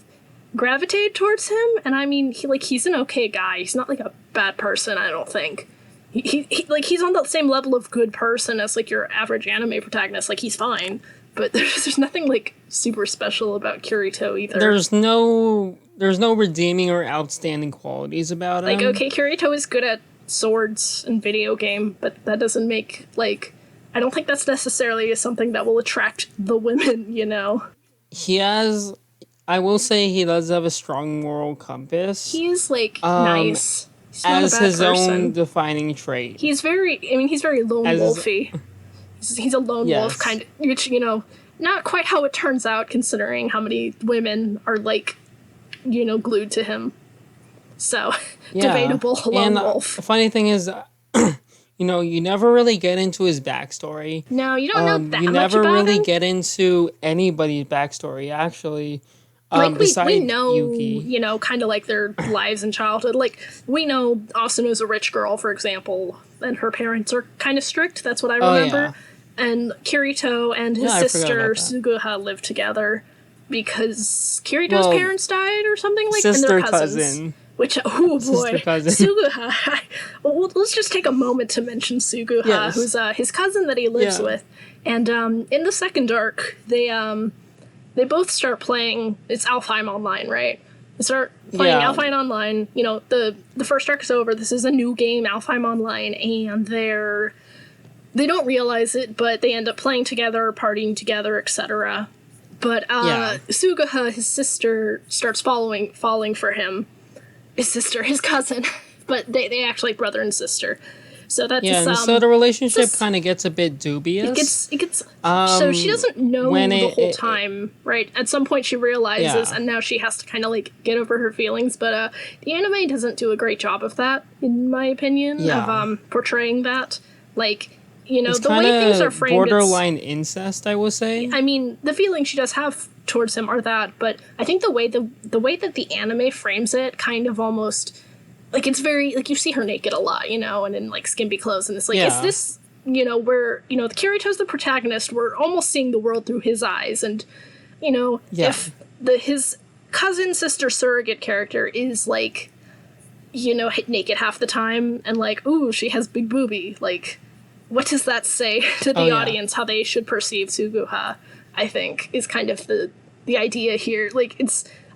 gravitate towards him. And I mean, he's an okay guy. He's not like a bad person, I don't think. He's on the same level of good person as like your average anime protagonist. Like, he's fine, but there's nothing like super special about Kirito either. There's no redeeming or outstanding qualities about him. Like, okay, Kirito is good at swords and video game, but that doesn't make, like, I don't think that's necessarily something that will attract the women, you know? I will say he does have a strong moral compass. He's, like, nice. He's not as a bad his person. own defining trait. He's very lone wolfy. He's a lone wolf kind of, which, you know, not quite how it turns out considering how many women are, like, you know, glued to him. So, debatable lone wolf. The funny thing is, you know, you never really get into his backstory. No, you don't know that much about him. You never really get into anybody's backstory, actually. Like, we know, Yuki. you know, kind of like their lives in childhood. Like, we know Asuno's a rich girl, for example, and her parents are kind of strict. That's what I remember. And Kirito and his sister Suguha live together because Kirito's parents died or something, like, and they're cousins. Cousin. Which, oh boy, Suguha. Well, let's just take a moment to mention Suguha, who's his cousin that he lives with. And in the second arc, they both start playing. It's Alfheim Online, right? They start playing Alfheim Online. You know, the first arc is over. This is a new game, Alfheim Online, and they don't realize it, but they end up playing together, partying together, etc. But Suguha, his sister, starts falling for him. His cousin, but they actually brother and sister. So that's so the relationship kind of gets a bit dubious. It gets so she doesn't know the whole time, right? At some point she realizes, and now she has to kind of like get over her feelings. But the anime doesn't do a great job of that, in my opinion, of portraying that. Like, you know, it's the way things are framed, borderline incest, I will say. I mean, the feelings she does have towards him are that, but I think the way that the anime frames it kind of almost. Like, it's very, like, you see her naked a lot, you know, and in, like, skimpy clothes, and it's like, is this, you know, where, you know, the Kirito's the protagonist, we're almost seeing the world through his eyes, and, you know, if his cousin, sister, surrogate character is, like, you know, naked half the time, and, like, ooh, she has big boobie, like, what does that say to the audience, how they should perceive Suguha, I think, is kind of the idea here. Like,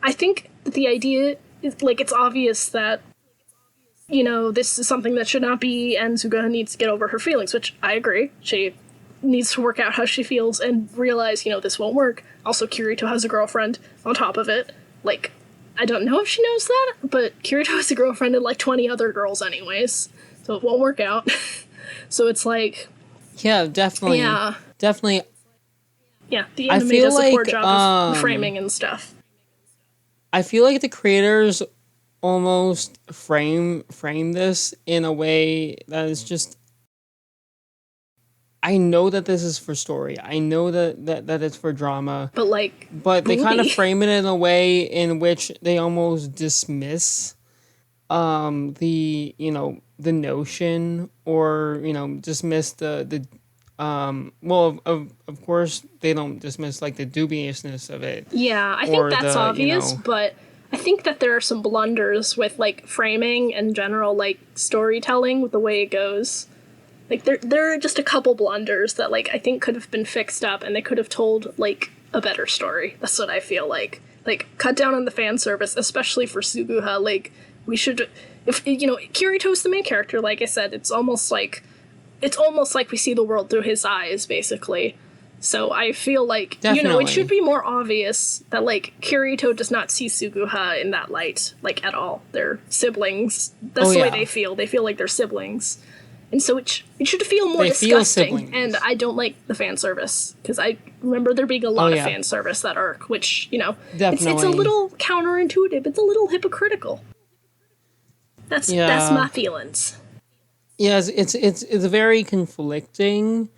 I think that the idea is, like, it's obvious that, you know, this is something that should not be, and Suguha needs to get over her feelings, which I agree. She needs to work out how she feels and realize, you know, this won't work. Also, Kirito has a girlfriend on top of it. Like, I don't know if she knows that, but Kirito has a girlfriend and, like, 20 other girls anyways, so it won't work out. So it's like... Yeah, definitely. Yeah. Definitely. Yeah, the anime does a poor job of framing and stuff. I feel like the creators almost frame this in a way that is just, I know that this is for story. I know that it's for drama. But they kind of frame it in a way in which they almost dismiss the, you know, the notion, or, you know, dismiss the well, of course they don't dismiss, like, the dubiousness of it. Yeah, I think that's obvious, you know, but I think that there are some blunders with, like, framing and general, like, storytelling with the way it goes. Like, there are just a couple blunders that, like, I think could have been fixed up, and they could have told, like, a better story. That's what I feel like. Like, cut down on the fan service, especially for Suguha. Like, we should, if, you know, Kirito's the main character, like I said, it's almost like we see the world through his eyes, basically. So I feel like, you know, it should be more obvious that, like, Kirito does not see Suguha in that light, like, at all. They're siblings. That's the way they feel. They feel like they're siblings. And so it should feel more disgusting. And I don't like the fan service, because I remember there being a lot of fan service that arc, which, you know, it's a little counterintuitive. It's a little hypocritical. That's my feelings. Yes, it's very conflicting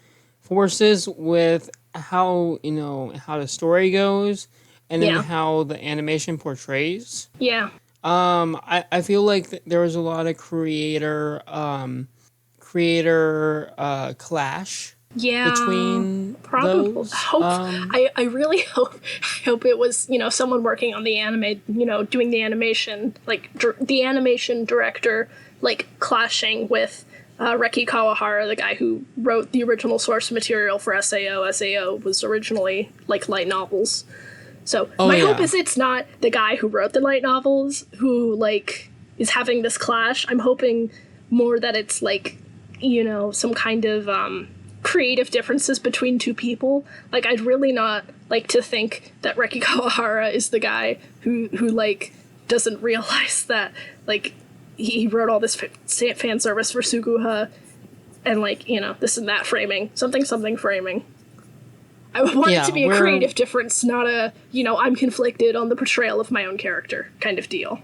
forces with how, you know, how the story goes, and then how the animation portrays. Yeah. I feel like there was a lot of creator clash Yeah, between probably. those. I really hope it was, someone working on the anime, doing the animation, like the animation director, like clashing with Reki Kawahara, the guy who wrote the original source material for SAO. SAO was originally like light novels. So Oh my hope yeah, is it's not the guy who wrote the light novels who like is having this clash. I'm hoping more that it's like, some kind of creative differences between two people. Like I'd really not like to think that Reki Kawahara is the guy who like doesn't realize that like he wrote all this fan service for Suguha and like, this and that framing, something framing. I want it to yeah. be a creative difference, not a, I'm conflicted on the portrayal of my own character kind of deal.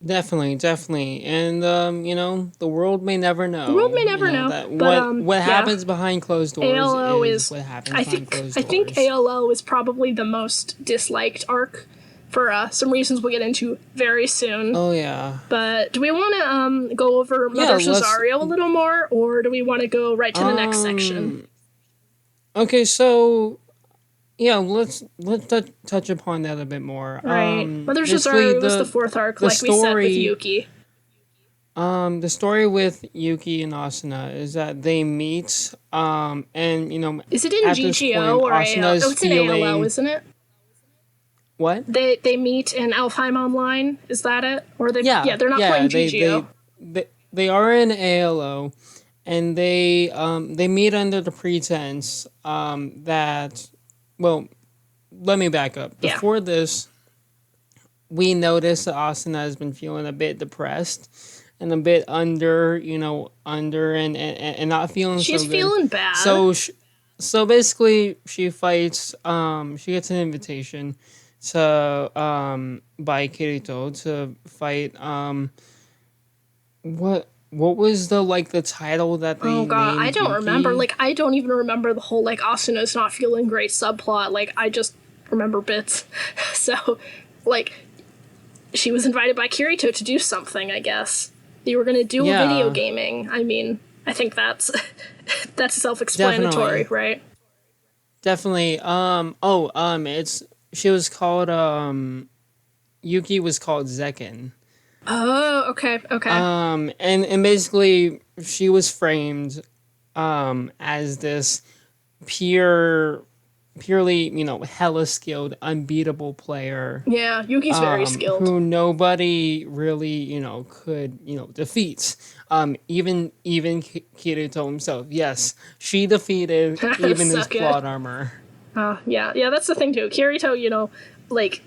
Definitely, and the world may never The world know. may never know, That but what yeah, happens behind closed doors ALO is is. what happens I behind think closed I think doors. ALO is probably the most disliked arc for some reasons we'll get into very soon. Oh yeah, But do we want to go over Mother let's. Cesario a little more, or do we want to go right to the next section? Okay, so yeah, let's touch upon that a bit more. Right, Mother Basically, Cesario was the fourth arc, the like we said with story. Yuki. The story with Yuki and Asuna is that they meet, and Is it in at this GGO point, or AL? Asuna Oh, is it's in ALO, feeling isn't it? what? They meet in Alfheim Online. Is that it? Or Yeah, they're not yeah, playing GGO. they are in ALO, and they meet under the pretense that, well, let me back up. Yeah. Before this, we noticed that Asuna has been feeling a bit depressed and a bit under and not feeling She's so good. feeling bad. So basically, she fights. She gets an invitation to by Kirito to fight. What was the title that Oh they god, I named don't remember. Yuki? Like, I don't even remember the whole, like, Asuna's not feeling great subplot. Like, I just remember bits. So, like, she was invited by Kirito to do something, I guess. They were gonna do a video Yeah, gaming. I mean, I think that's that's self-explanatory, definitely, right? definitely. It's she was called Yuki was called Zekin. Oh, okay, okay. And basically she was framed as this pure purely, hella skilled, unbeatable player Yeah, Yuki's very skilled. who nobody really, could, defeat. Kirito himself. Yes, she defeated even his Suck it. plot armor. Yeah, that's the thing too. Kirito, like,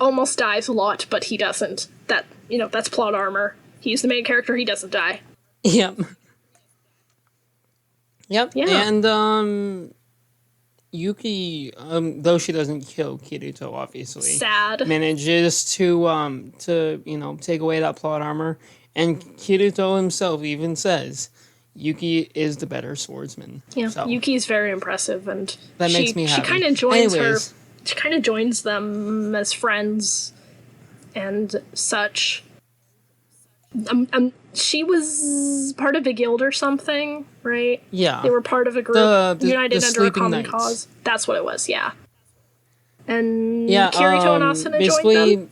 almost dies a lot, but he doesn't. That's plot armor. He's the main character, he doesn't die. Yep. Yep. Yeah. And Yuki, though she doesn't kill Kirito, obviously, Sad. manages to take away that plot armor, and Kirito himself even says Yuki is the better swordsman. Yeah, So Yuki's very impressive, and that makes me she happy. kind of joins Anyways, her. She kind of joins them as friends and such. She was part of a guild or something, right? yeah, They were part of a group the united under a Sleeping common Knights. cause. That's what it was, yeah. And Yeah, Kirito and Asuna joined basically, them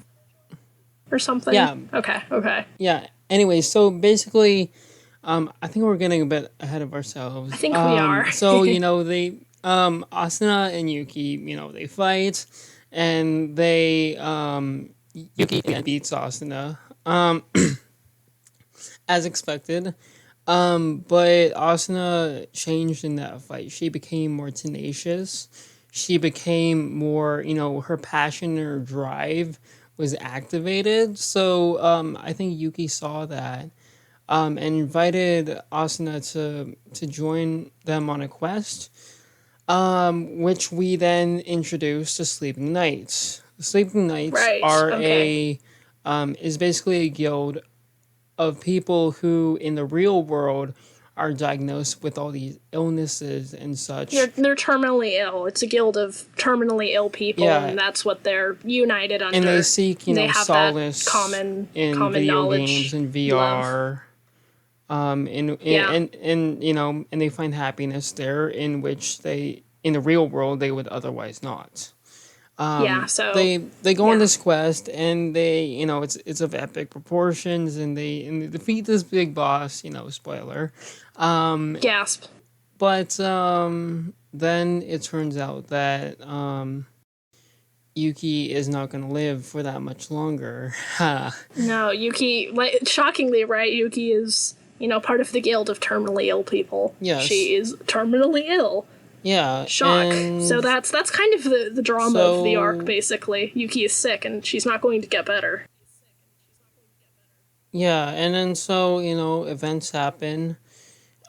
or something. yeah, Okay. yeah. Anyway, so basically, I think we're getting a bit ahead of ourselves. I think we are. So they, Asuna and Yuki, they fight, and they, Yuki again beats Asuna, as expected. But Asuna changed in that fight. She became more tenacious. She became more, her passion and her drive was activated. So I think Yuki saw that and invited Asuna to join them on a quest, which we then introduced to Sleeping Knights. The Sleeping Knights Right, are okay. is basically a guild of people who in the real world are diagnosed with all these illnesses and such. They're terminally ill. It's a guild of terminally ill people, Yeah. and that's what they're united under. And they seek, They have solace that common in video knowledge. games and Love. VR. Yeah. and and they find happiness there, in which they in the real world they would otherwise not. Yeah. So, They go on yeah. this quest, and they it's of epic proportions, and they defeat this big boss. Spoiler. Gasp. But then it turns out that Yuki is not going to live for that much longer. Ha. No, Yuki, like, shockingly, right? Yuki is, part of the guild of terminally ill people. Yes. She is terminally ill. Yeah, Shock. So and that's kind of the drama of the arc, so basically. Yuki is sick and she's not going to get better. yeah, and then events happen.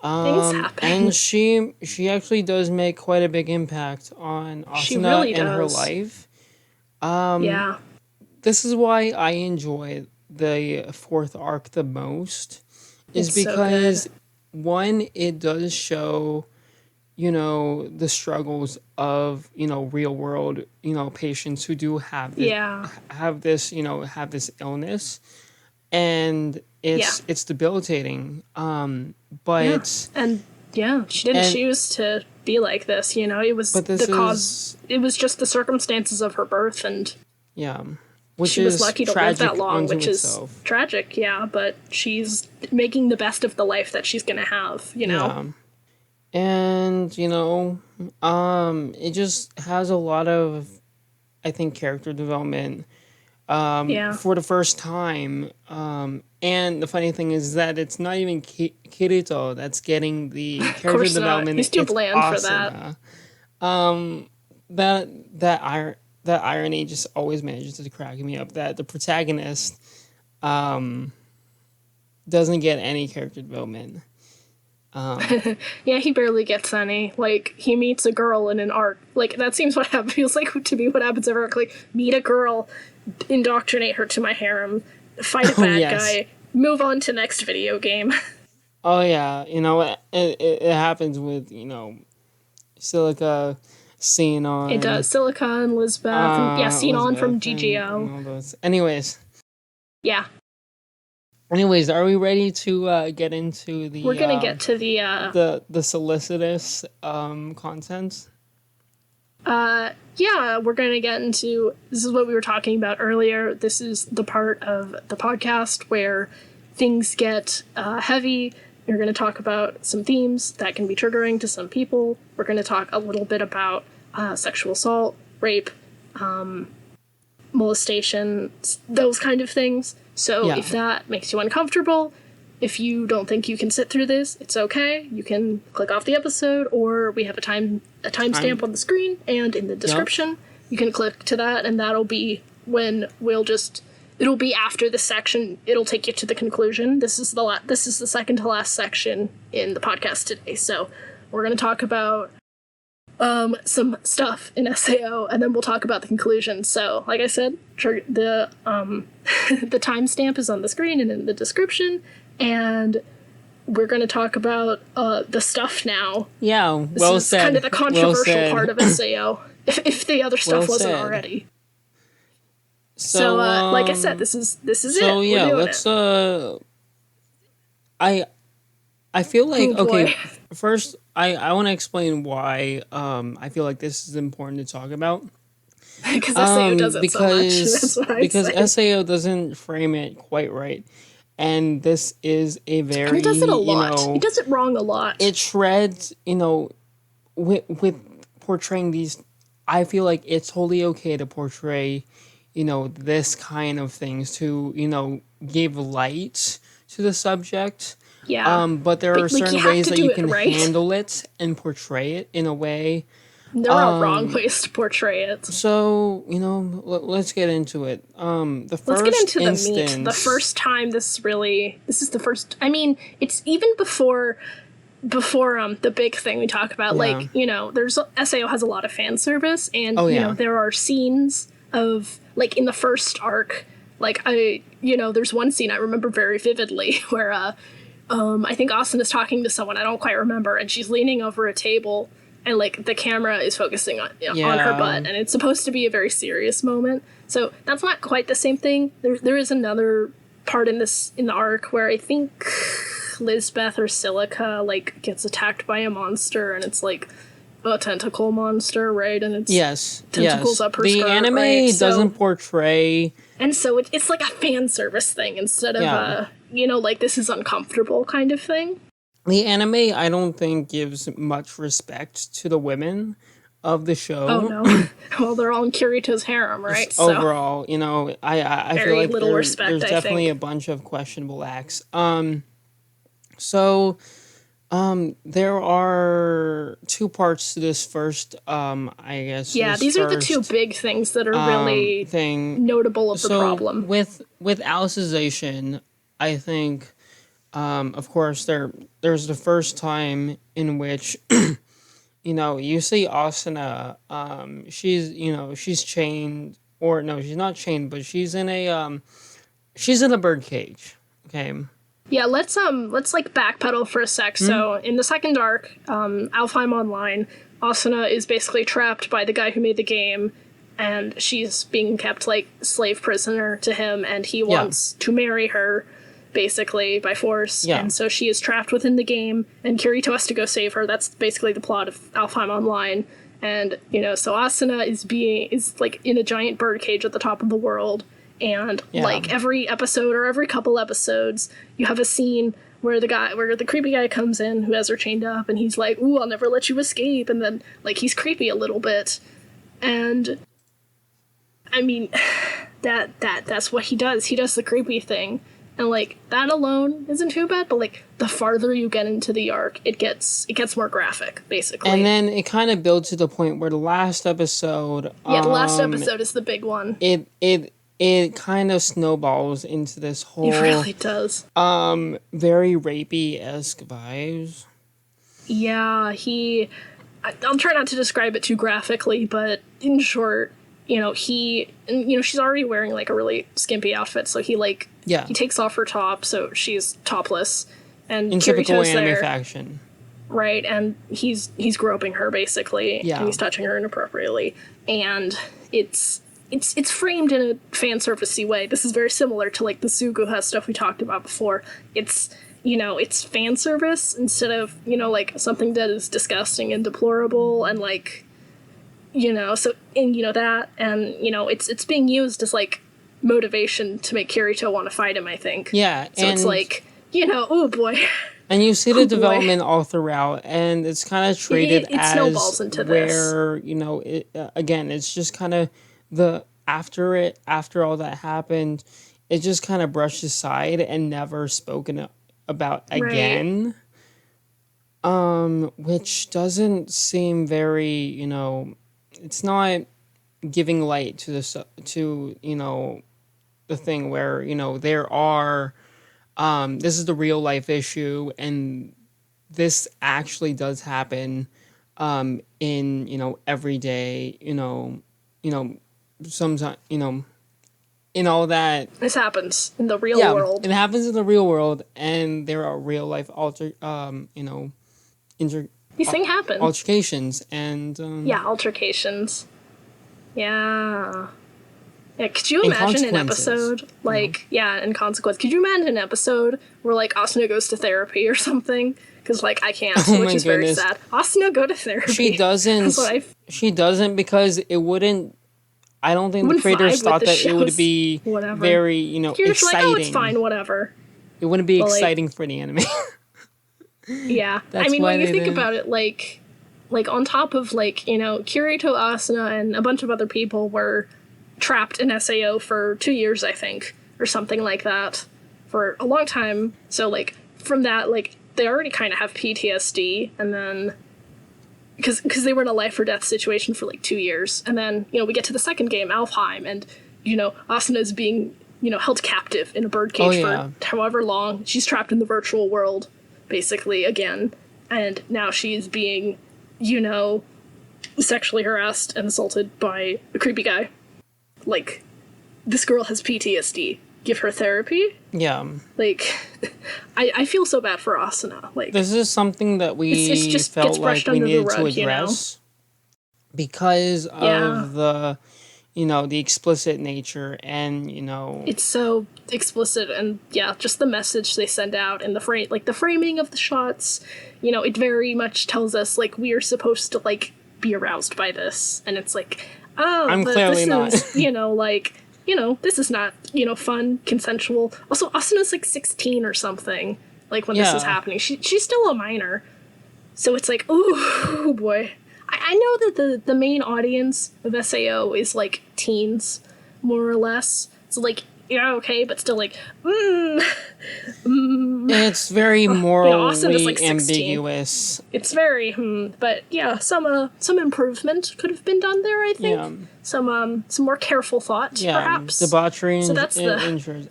Things And happen. she actually does make quite a big impact on She Asuna really and her does. life. Um, Yeah. this is why I enjoy the fourth arc the most, is It's so good. because one, it does show the struggles of real world patients who do Yeah. have this have this illness, and Yeah. it's debilitating, Yeah. but And yeah, she didn't and choose to be like this, It was but the this cause, is, it was just the circumstances of her birth, and yeah, which she was is lucky to live that tragic long, unto which is itself. tragic, yeah, but she's making the best of the life that she's gonna have. Yeah. And it just has a lot of, I think, character development Yeah. for the first time. And the funny thing is that it's not even Kirito that's getting the Of character course not. development. He's too It's bland for that. Asuna. Um, that that ir- that irony just always manages to crack me up. That the protagonist um, doesn't get any character development. Yeah, he barely gets any. Like, he meets a girl in an arc. Like, that seems what happens. Feels like to me what happens every arc. Like, meet a girl, indoctrinate her to my harem, fight a Oh bad yes. guy, move on to next video game. Oh yeah. It happens with Silica, It Xenon, does. Silicon, Lisbeth, and yeah, Xenon from Elizabeth, and GGO. all those. Yeah, Anyways, are we ready to get into we're gonna get to the solicitous content? yeah, we're gonna get into, this is what we were talking about earlier. This is the part of the podcast where things get heavy. We're going to talk about some themes that can be triggering to some people. We're going to talk a little bit about sexual assault, rape, molestation, those kind of things. So Yeah. if that makes you uncomfortable, if you don't think you can sit through this, it's okay. You can click off the episode, or we have a timestamp on the screen and in the description. You can click to that, and that'll be when it'll be after this section. It'll take you to the conclusion. This is the second to last section in the podcast today. So we're going to talk about some stuff in SAO, and then we'll talk about the conclusion. So, like I said, the the timestamp is on the screen and in the description, and we're going to talk about the stuff now. Yeah, well This is said. kind of the controversial Well part of SAO, if the other stuff Well wasn't said. already. So, like I said, this is so it. yeah, We're doing let's it. I feel like, Oh boy. okay, first I want to explain why I feel like this is important to talk about. Because SAO does it so much. That's what I Because say. SAO doesn't frame it quite right. And this is a And very, it does it a lot. It does it wrong a lot. it shreds, with portraying these. I feel like it's totally okay to portray, this kind of things, to, give light to the subject. Yeah. But there are But, like, you certain have ways to that do you it can right. handle it and portray it in a way. There are wrong ways to portray it. So, let's get into it. The Let's get first into the instance, meat. The first time this is the first. I mean, it's even before the big thing we talk about. Yeah. Like, there's SAO has a lot of fan service, and Oh, yeah. there are scenes of, like, in the first arc. Like, there's one scene I remember very vividly where I think Austin is talking to someone, I don't quite remember, and she's leaning over a table, and, like, the camera is focusing on her Yeah. butt, and it's supposed to be a very serious moment. So that's not quite the same thing. There is another part in the arc where I think Lisbeth or Silica, like, gets attacked by a monster, and it's, like, a tentacle monster, right? And it's tentacles up her the skirt, anime right? doesn't portray. And so it's like a fan service thing instead of Yeah. like, this is uncomfortable kind of thing. The anime, I don't think, gives much respect to the women of the show. Oh no. Well, they're all in Kirito's harem, right? Just overall, I feel like little respect, there's I definitely think. a bunch of questionable acts. There are two parts to this first, I guess. Yeah, these are the two big things that are really thing. notable of the problem. With Alicization, I think, of course, there's the first time in which you see Asuna. She's chained, or no, she's not chained, but she's in a bird cage. Okay. Yeah, let's like backpedal for a sec. So in the second arc, Alfheim Online, Asuna is basically trapped by the guy who made the game, and she's being kept like slave prisoner to him, and he wants to marry her, basically by force. Yeah. And so she is trapped within the game, and Kirito has to go save her. That's basically the plot of Alfheim Online. And so Asuna is like in a giant bird cage at the top of the world. And like every episode or every couple episodes, you have a scene where the creepy guy comes in who has her chained up, and he's like, "Ooh, I'll never let you escape." And then like he's creepy a little bit, and I mean, that's what he does. He does the creepy thing, and like that alone isn't too bad. But like the farther you get into the arc, it gets more graphic, basically. And then it kind of builds to the point where the last episode. The last episode is the big one. It kind of snowballs into this whole. It really does. Very rapey-esque vibes. Yeah, I'll try not to describe it too graphically, but in short, she's already wearing like a really skimpy outfit, so he takes off her top, so she's topless, and in typical Kirito's anime there, fashion. right? And he's groping her basically, and he's touching her inappropriately, and it's framed in a fan servicey way. This is very similar to like the Suguha stuff we talked about before. It's fan service instead of like something that is disgusting and deplorable, and like so and that, and it's being used as like motivation to make Kirito want to fight him, I think. Yeah, so it's like oh boy. And you see the development all throughout, and it's kind of treated it as snowballs into where again, it's just kind of after all that happened, it just kind of brushed aside and never spoken about again. Right. Which doesn't seem very, it's not giving light to the thing where, there are, this is the real life issue, and this actually does happen, in, everyday, sometimes, in all that. This happens in the real world. It happens in the real world, and there are real life these things happen. Altercations, and altercations. Yeah. Yeah, could you imagine an episode like in consequence? Could you imagine an episode where like Asuna goes to therapy or something? Because like I can't, which is very sad. Asuna, go to therapy. She doesn't. She doesn't, because it wouldn't. I don't think the creators thought that it would be very, You're exciting. just like, oh, it's fine, whatever. It wouldn't be exciting for the anime. Yeah. That's I mean, why when you think didn't. about it, like on top of like, Kirito, Asuna, and a bunch of other people were trapped in SAO for 2 years, I think, or something like that, for a long time. So like from that, like they already kind of have PTSD, and then because they were in a life or death situation for like 2 years, and then we get to the second game, Alfheim, and Asuna is being held captive in a bird cage for however long. She's trapped in the virtual world, basically, again, and now she is being sexually harassed and assaulted by a creepy guy. Like, this girl has PTSD. Give her therapy? Yeah. Like, I feel so bad for Asuna. Like, this is something that we it's just felt gets brushed like we under the needed rug, to address because of the, the explicit nature and, It's so explicit, and yeah, just the message they send out and the framing of the shots, it very much tells us like we are supposed to like be aroused by this, and it's like, oh, I'm but clearly this not. is, this is not, fun, consensual. Also, Asuna's like 16 or something, like when this is Yeah. happening. She's still a minor. So it's like, ooh, boy. I know that the main audience of SAO is like teens, more or less. So like, yeah, okay, but still like, It's very Austin is morally like 16. ambiguous. It's very, but yeah, some improvement could have been done there, I think. Yeah. Some more careful thought, Yeah, perhaps. debauchery So and that's the injuries.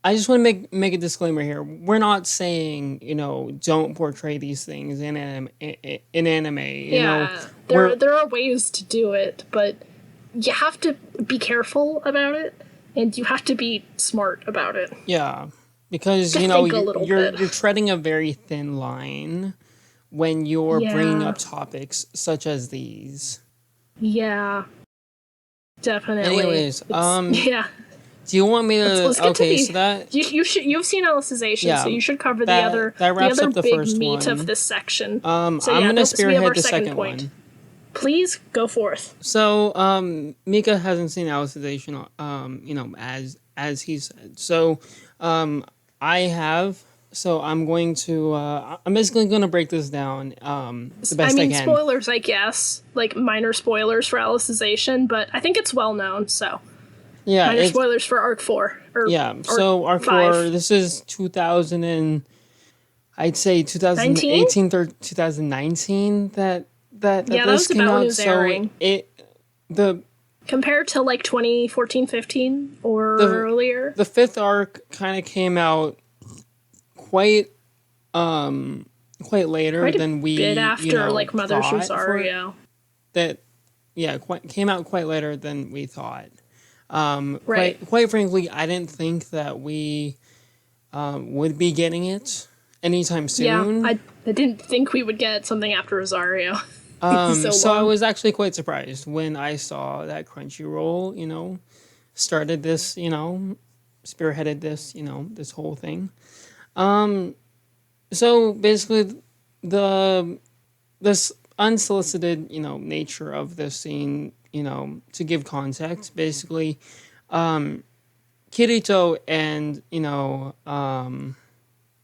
I just want to make a disclaimer here. We're not saying, don't portray these things in anime. Yeah, we're there are ways to do it, but you have to be careful about it, and you have to be smart about it. yeah, because To think a little you're bit. you're treading a very thin line when you're bringing Yeah, up topics such as these. yeah, definitely. Anyways, Yeah. do you want me to? Let's get to Okay, the. so that You've seen Alicization, so yeah, you should cover that the wraps other up the big first meat of one. this section. So I'm yeah, gonna so we have spearhead our the second second point. one. Please go forth. So, Mika hasn't seen Alicization, as he said. So, I have. So I'm going to. I'm basically going to break this down. The I best I mean, can. spoilers, I guess, like minor spoilers for Alicization, but I think it's well known. So Yeah, minor it's spoilers for Arc 4 or yeah. Arc So Arc 4. 5. This is 2000 and I'd say 19? 2018 or 2019 that Yeah, that this was came about when it out. was So airing. the Compared to like 2014, 15 or the earlier. the fifth arc kind of came out quite quite later Quite a than bit we after like Mother's thought for it. Rosario. That yeah came out quite later than we thought. Right. Quite frankly, I didn't think that we would be getting it anytime Yeah, soon. I didn't think we would get something after Rosario. So So I long. was actually quite surprised when I saw that Crunchyroll started this, spearheaded this, this whole thing. So basically, the this unsolicited, nature of this scene, to give context, basically, Kirito and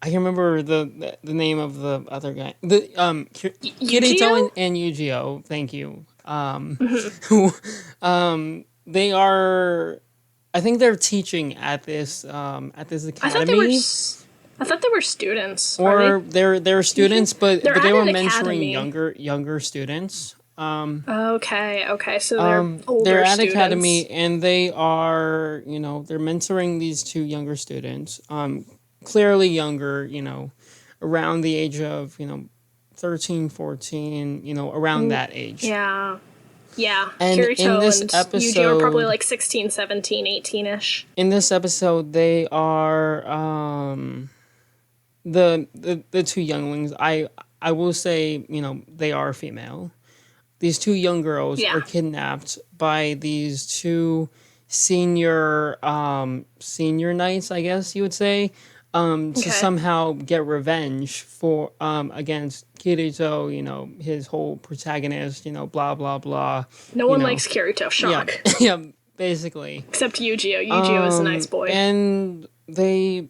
I can remember the name of the other guy, Kirito Yujiro? and Yujiro. Thank you. They are. I think they're teaching at this I thought they were. academy, I thought they were students. Are or they? they're students, but They're they at were an mentoring academy. younger students. Okay. So they're older They're at students. academy, and they are they're mentoring these two younger students. Clearly younger, around the age of 13, 14, around that age. Yeah. Yeah. And in Kirito this and Yuji are probably episode, like 16, 17, 18-ish. they are the two younglings. I will say, they are female. These two young girls Yeah. are kidnapped by these two senior knights, I guess you would say, to Okay. somehow get revenge for against Kirito, his whole protagonist, blah blah blah. No one likes Kirito. Yeah, Shock. yeah, basically. Except Yujiro. Yujiro is a nice boy. And they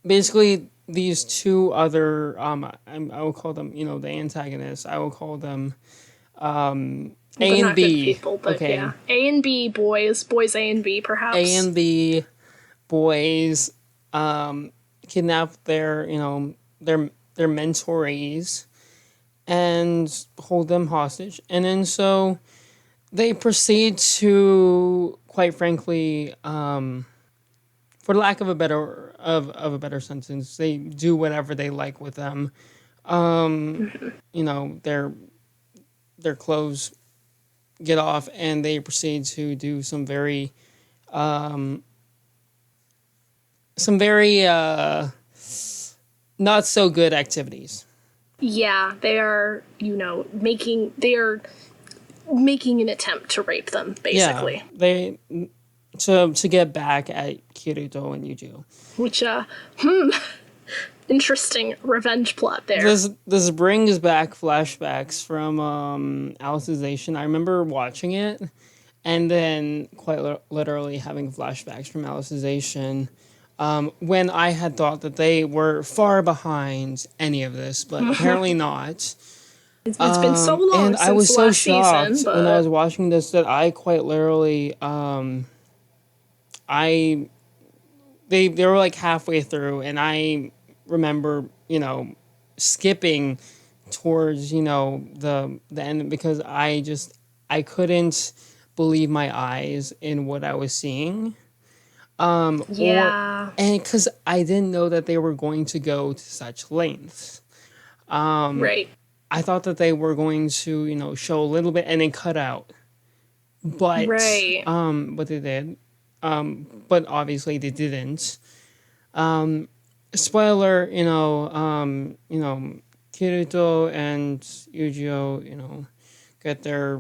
basically these two other I will call them the antagonists. I will call them They're A and not good B. people, but Okay, yeah. A and B boys. A and B, perhaps. A and B boys kidnap their their mentorees and hold them hostage, and then so they proceed to, quite frankly, for lack of a better sentence, they do whatever they like with them. Their clothes get off, and they proceed to do some very not so good activities. Yeah, they are, making an attempt to rape them, Yeah, basically. they to get back at Kirito and Yuji. Which, interesting revenge plot there. This brings back flashbacks from Alicization. I remember watching it and then quite literally having flashbacks from Alicization when I had thought that they were far behind any of this, but apparently not. It's been so long And I since was the so last season, shocked when I was but watching this that I quite literally I they were like halfway through, and I remember skipping towards the end because I couldn't believe my eyes in what I was seeing. Or yeah, and because I didn't know that they were going to go to such lengths. right, I thought that they were going to show a little bit and then cut out, right. but they did. But obviously they didn't. Spoiler, Kirito and Yujiro, get their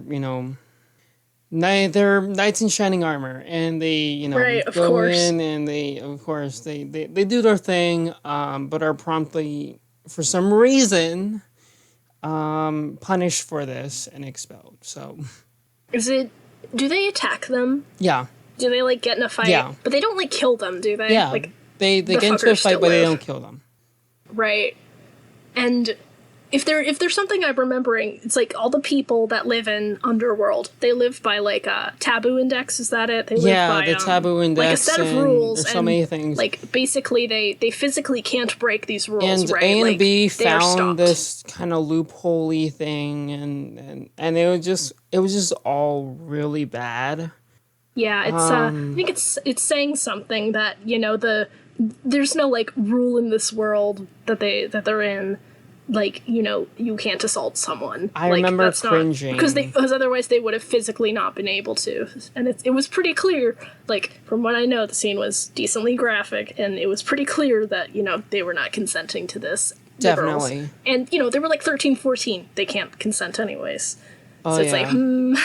knights in shining armor, and they, Right, of go course. in and they, of course, they do their thing, but are promptly, for some reason, punished for this and expelled. So, Is it. Do they attack them? yeah, Do they, like, get in a fight? yeah, But they don't, like, kill them, do they? yeah. Like, They the get into a fuckers fight, still but they live. don't kill them. Right. And if there's something I'm remembering, it's like all the people that live in Underworld, they live by like a taboo index. Is that it? They live Yeah, by the taboo like a index, set of and rules, there's so and many things. like basically they physically can't break these rules, And right? A and Like B they are found stopped. this kind of loopholey thing, and it was just all really bad. Yeah, it's I think it's saying something that there's no like rule in this world that they're in, like you can't assault someone. I Like remember that's not because cringing. otherwise they would have physically not been able to. And it was pretty clear, like from what I know, the scene was decently graphic, and it was pretty clear that they were not consenting to this. The girls. Definitely. And they were like 13, 14. They can't consent anyways. Oh So it's like, yeah,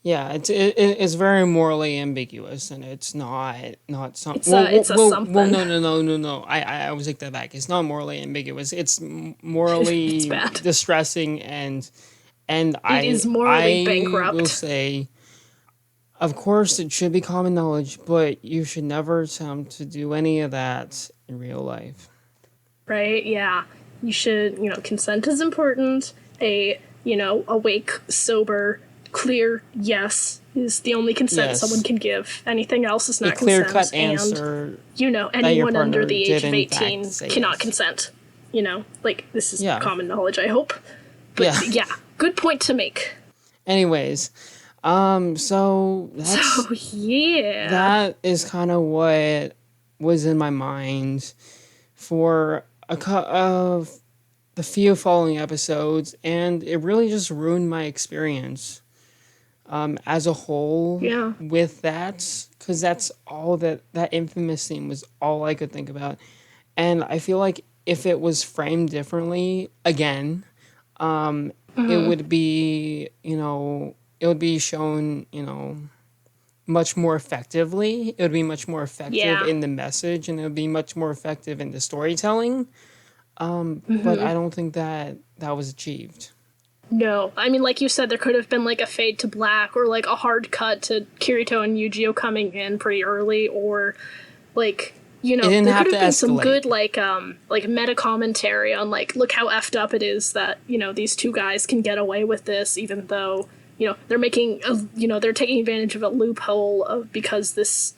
yeah. It's very morally ambiguous, and it's not some. it's a Well. something. No, no, no, no, no. I would take that back. It's not morally ambiguous. It's It's morally bad. distressing, and It is morally I will bankrupt. say, of course, it should be common knowledge, but you should never attempt to do any of that in real life. Right? Yeah. You should, consent is important. Awake, sober, clear yes is the only consent someone Yes, can give. Anything else is a not clear consent. cut And, answer that your anyone under partner the age did of in fact 18 say cannot yes. consent. Like, this is Yeah, common knowledge, I hope. yeah. But yeah, good point to make. Anyways, so So, yeah. that is kind of what was in my mind for of the few following episodes, and it really just ruined my experience as a whole Yeah. with that, because that's all that infamous scene was all I could think about, and I feel like if it was framed differently again, it would be it would be shown much more effectively. It would be much more effective Yeah. in the message, and it would be much more effective in the storytelling. But I don't think that was achieved. No, I mean, like you said, there could have been like a fade to black or like a hard cut to Kirito and Yujio coming in pretty early, or like It didn't there have could to have been some escalate. good like meta commentary on like look how effed up it is that these two guys can get away with this even though they're making they're taking advantage of a loophole of because this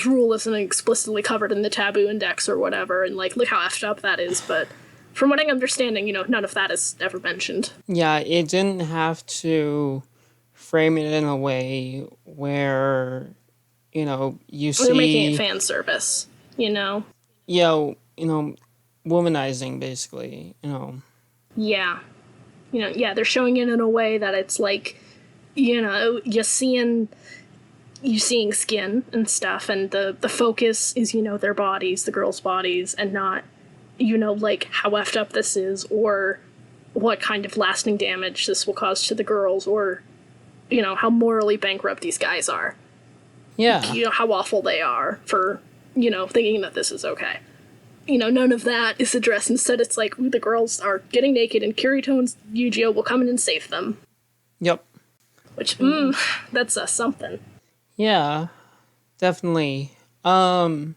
rule isn't explicitly covered in the taboo index or whatever, and like look how effed up that is, but. From what I'm understanding, none of that is ever mentioned. Yeah, it didn't have to frame it in a way where you They're making it see fan service, you know? you know you know womanizing basically. Yeah. Yeah, they're showing it in a way that it's like, you seeing skin and stuff, and the focus is, their bodies, the girls' bodies, and not, like how effed up this is, or what kind of lasting damage this will cause to the girls, or how morally bankrupt these guys are. Yeah. How awful they are for thinking that this is okay. None of that is addressed. Instead, it's like the girls are getting naked and Kirito and Yu-Gi-Oh will come in and save them. Yep. Which, that's something. Yeah, definitely. If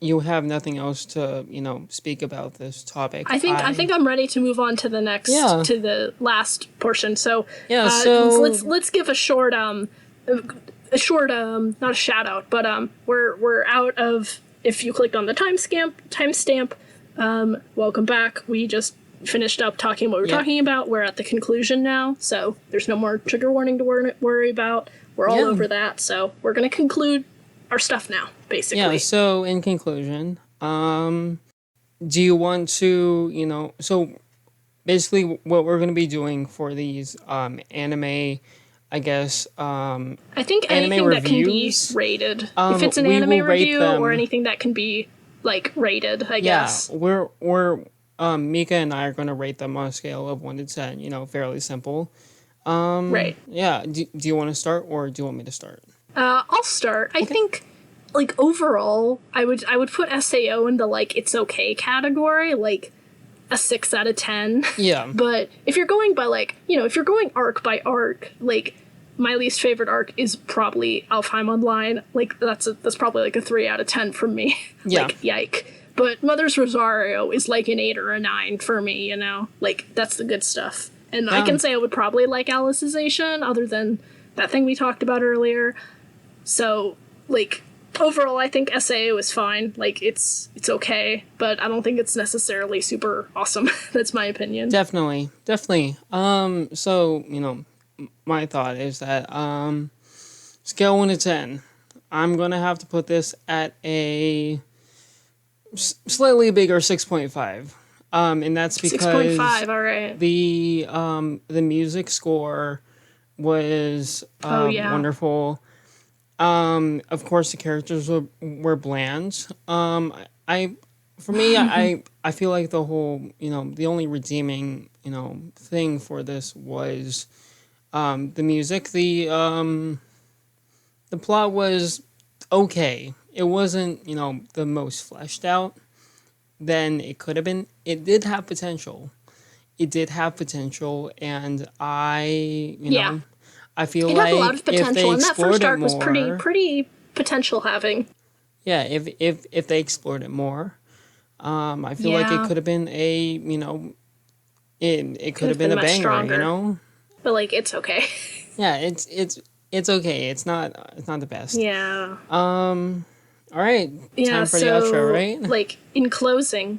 you have nothing else to, speak about this topic, I think I'm ready to move on to the next, to the last portion. So, let's give a short, not a shout out, but we're out of. If you clicked on the timestamp, welcome back. We just finished up talking what we're talking about. We're at the conclusion now, so there's no more trigger warning to worry about. We're all over that, so we're gonna conclude our stuff now, basically. Yeah. So in conclusion, do you want to, so basically what we're gonna be doing for these anime, I guess, I think anime anything reviews, that can be rated. If it's an anime review or anything that can be rated, I guess. We're Mika and I are going to rate them on a scale of 1 to 10. Fairly simple. Right. Yeah. Do you want to start, or do you want me to start? I'll start. I think, overall, I would put SAO in the it's okay category, a 6 out of 10. Yeah. But if you're going by if you're going arc by arc, my least favorite arc is probably Alfheim Online. That's probably a 3 out of 10 from me. Yeah. Yike. But Mother's Rosario is an 8 or a 9 for me, that's the good stuff. And I can say I would probably like Alicization, other than that thing we talked about earlier. So, overall, I think SAO is fine. It's okay, but I don't think it's necessarily super awesome. That's my opinion. Definitely. So, my thought is that, scale 1 to 10, I'm going to have to put this at a slightly bigger 6.5. And that's because 6.5, all right. The music score was wonderful. Of course the characters were bland. I feel like the whole, the only redeeming, thing for this was the music. The plot was okay. It wasn't, the most fleshed out than it could have been. It did have potential. And I feel it like had a lot of potential, and that first arc was more, pretty potential having. Yeah, if they explored it more, I feel like it could have been it could have been a banger, stronger. But it's okay. Yeah, it's okay. It's not the best. Yeah. All right. Yeah, time for the outro, right? In closing.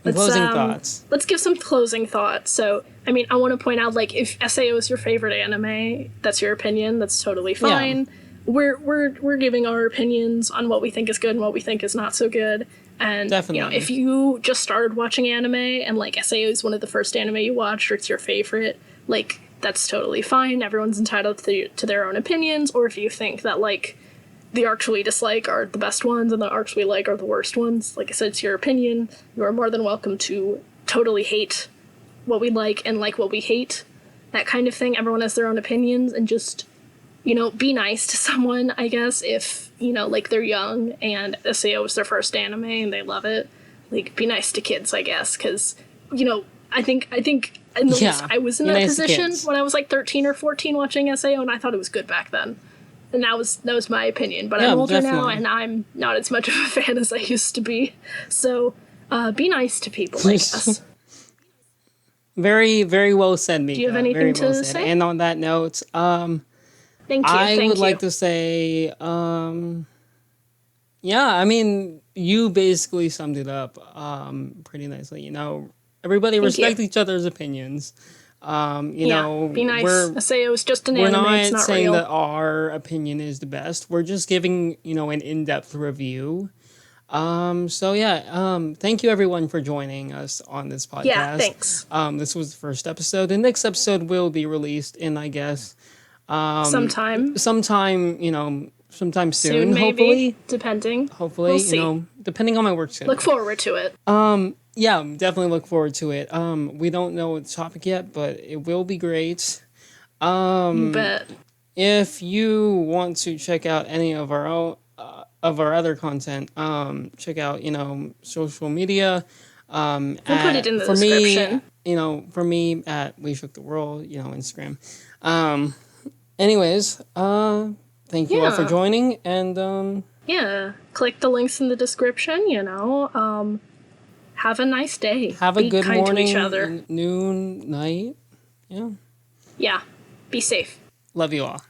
Thoughts. Let's give some closing thoughts. So, I want to point out, if SAO is your favorite anime, that's your opinion. That's totally fine. Yeah. We're giving our opinions on what we think is good and what we think is not so good. And definitely, if you just started watching anime and SAO is one of the first anime you watched, or it's your favorite, that's totally fine. Everyone's entitled to their own opinions. Or if you think that the arcs we dislike are the best ones and the arcs we like are the worst ones, like I said, it's your opinion. You are more than welcome to totally hate what we like and like what we hate. That kind of thing. Everyone has their own opinions, and just, be nice to someone, I guess, if, they're young and SAO is their first anime and they love it. Be nice to kids, I guess, because, I think at least I was in that position when I was 13 or 14 watching SAO, and I thought it was good back then. And that was my opinion. But I'm older now, and I'm not as much of a fan as I used to be. So be nice to people like us. Very, very well said, Mika. Do you have anything to say? And on that note, thank you. I would like to say, you basically summed it up pretty nicely. Everybody respect each other's opinions. Be nice. SAO is just an anime. We're it's not saying real. that our opinion is the best. We're just giving, an in-depth review. Thank you everyone for joining us on this podcast. Yeah, thanks. This was the first episode. The next episode will be released in, I guess, sometime, sometime soon, Soon, maybe, hopefully. depending. Hopefully, We'll see. depending on my work schedule. Look forward to it. Yeah, definitely look forward to it. We don't know the topic yet, but it will be great. You bet. If you want to check out any of our own of our other content, check out social media. We'll put it in the description. For me at We Shook the World, Instagram. Anyways, thank you all for Yeah. joining, and Yeah. Click the links in the description, Have a nice day. have a Be good kind morning, to each other. noon, night. Yeah, Yeah. Be safe. love you all.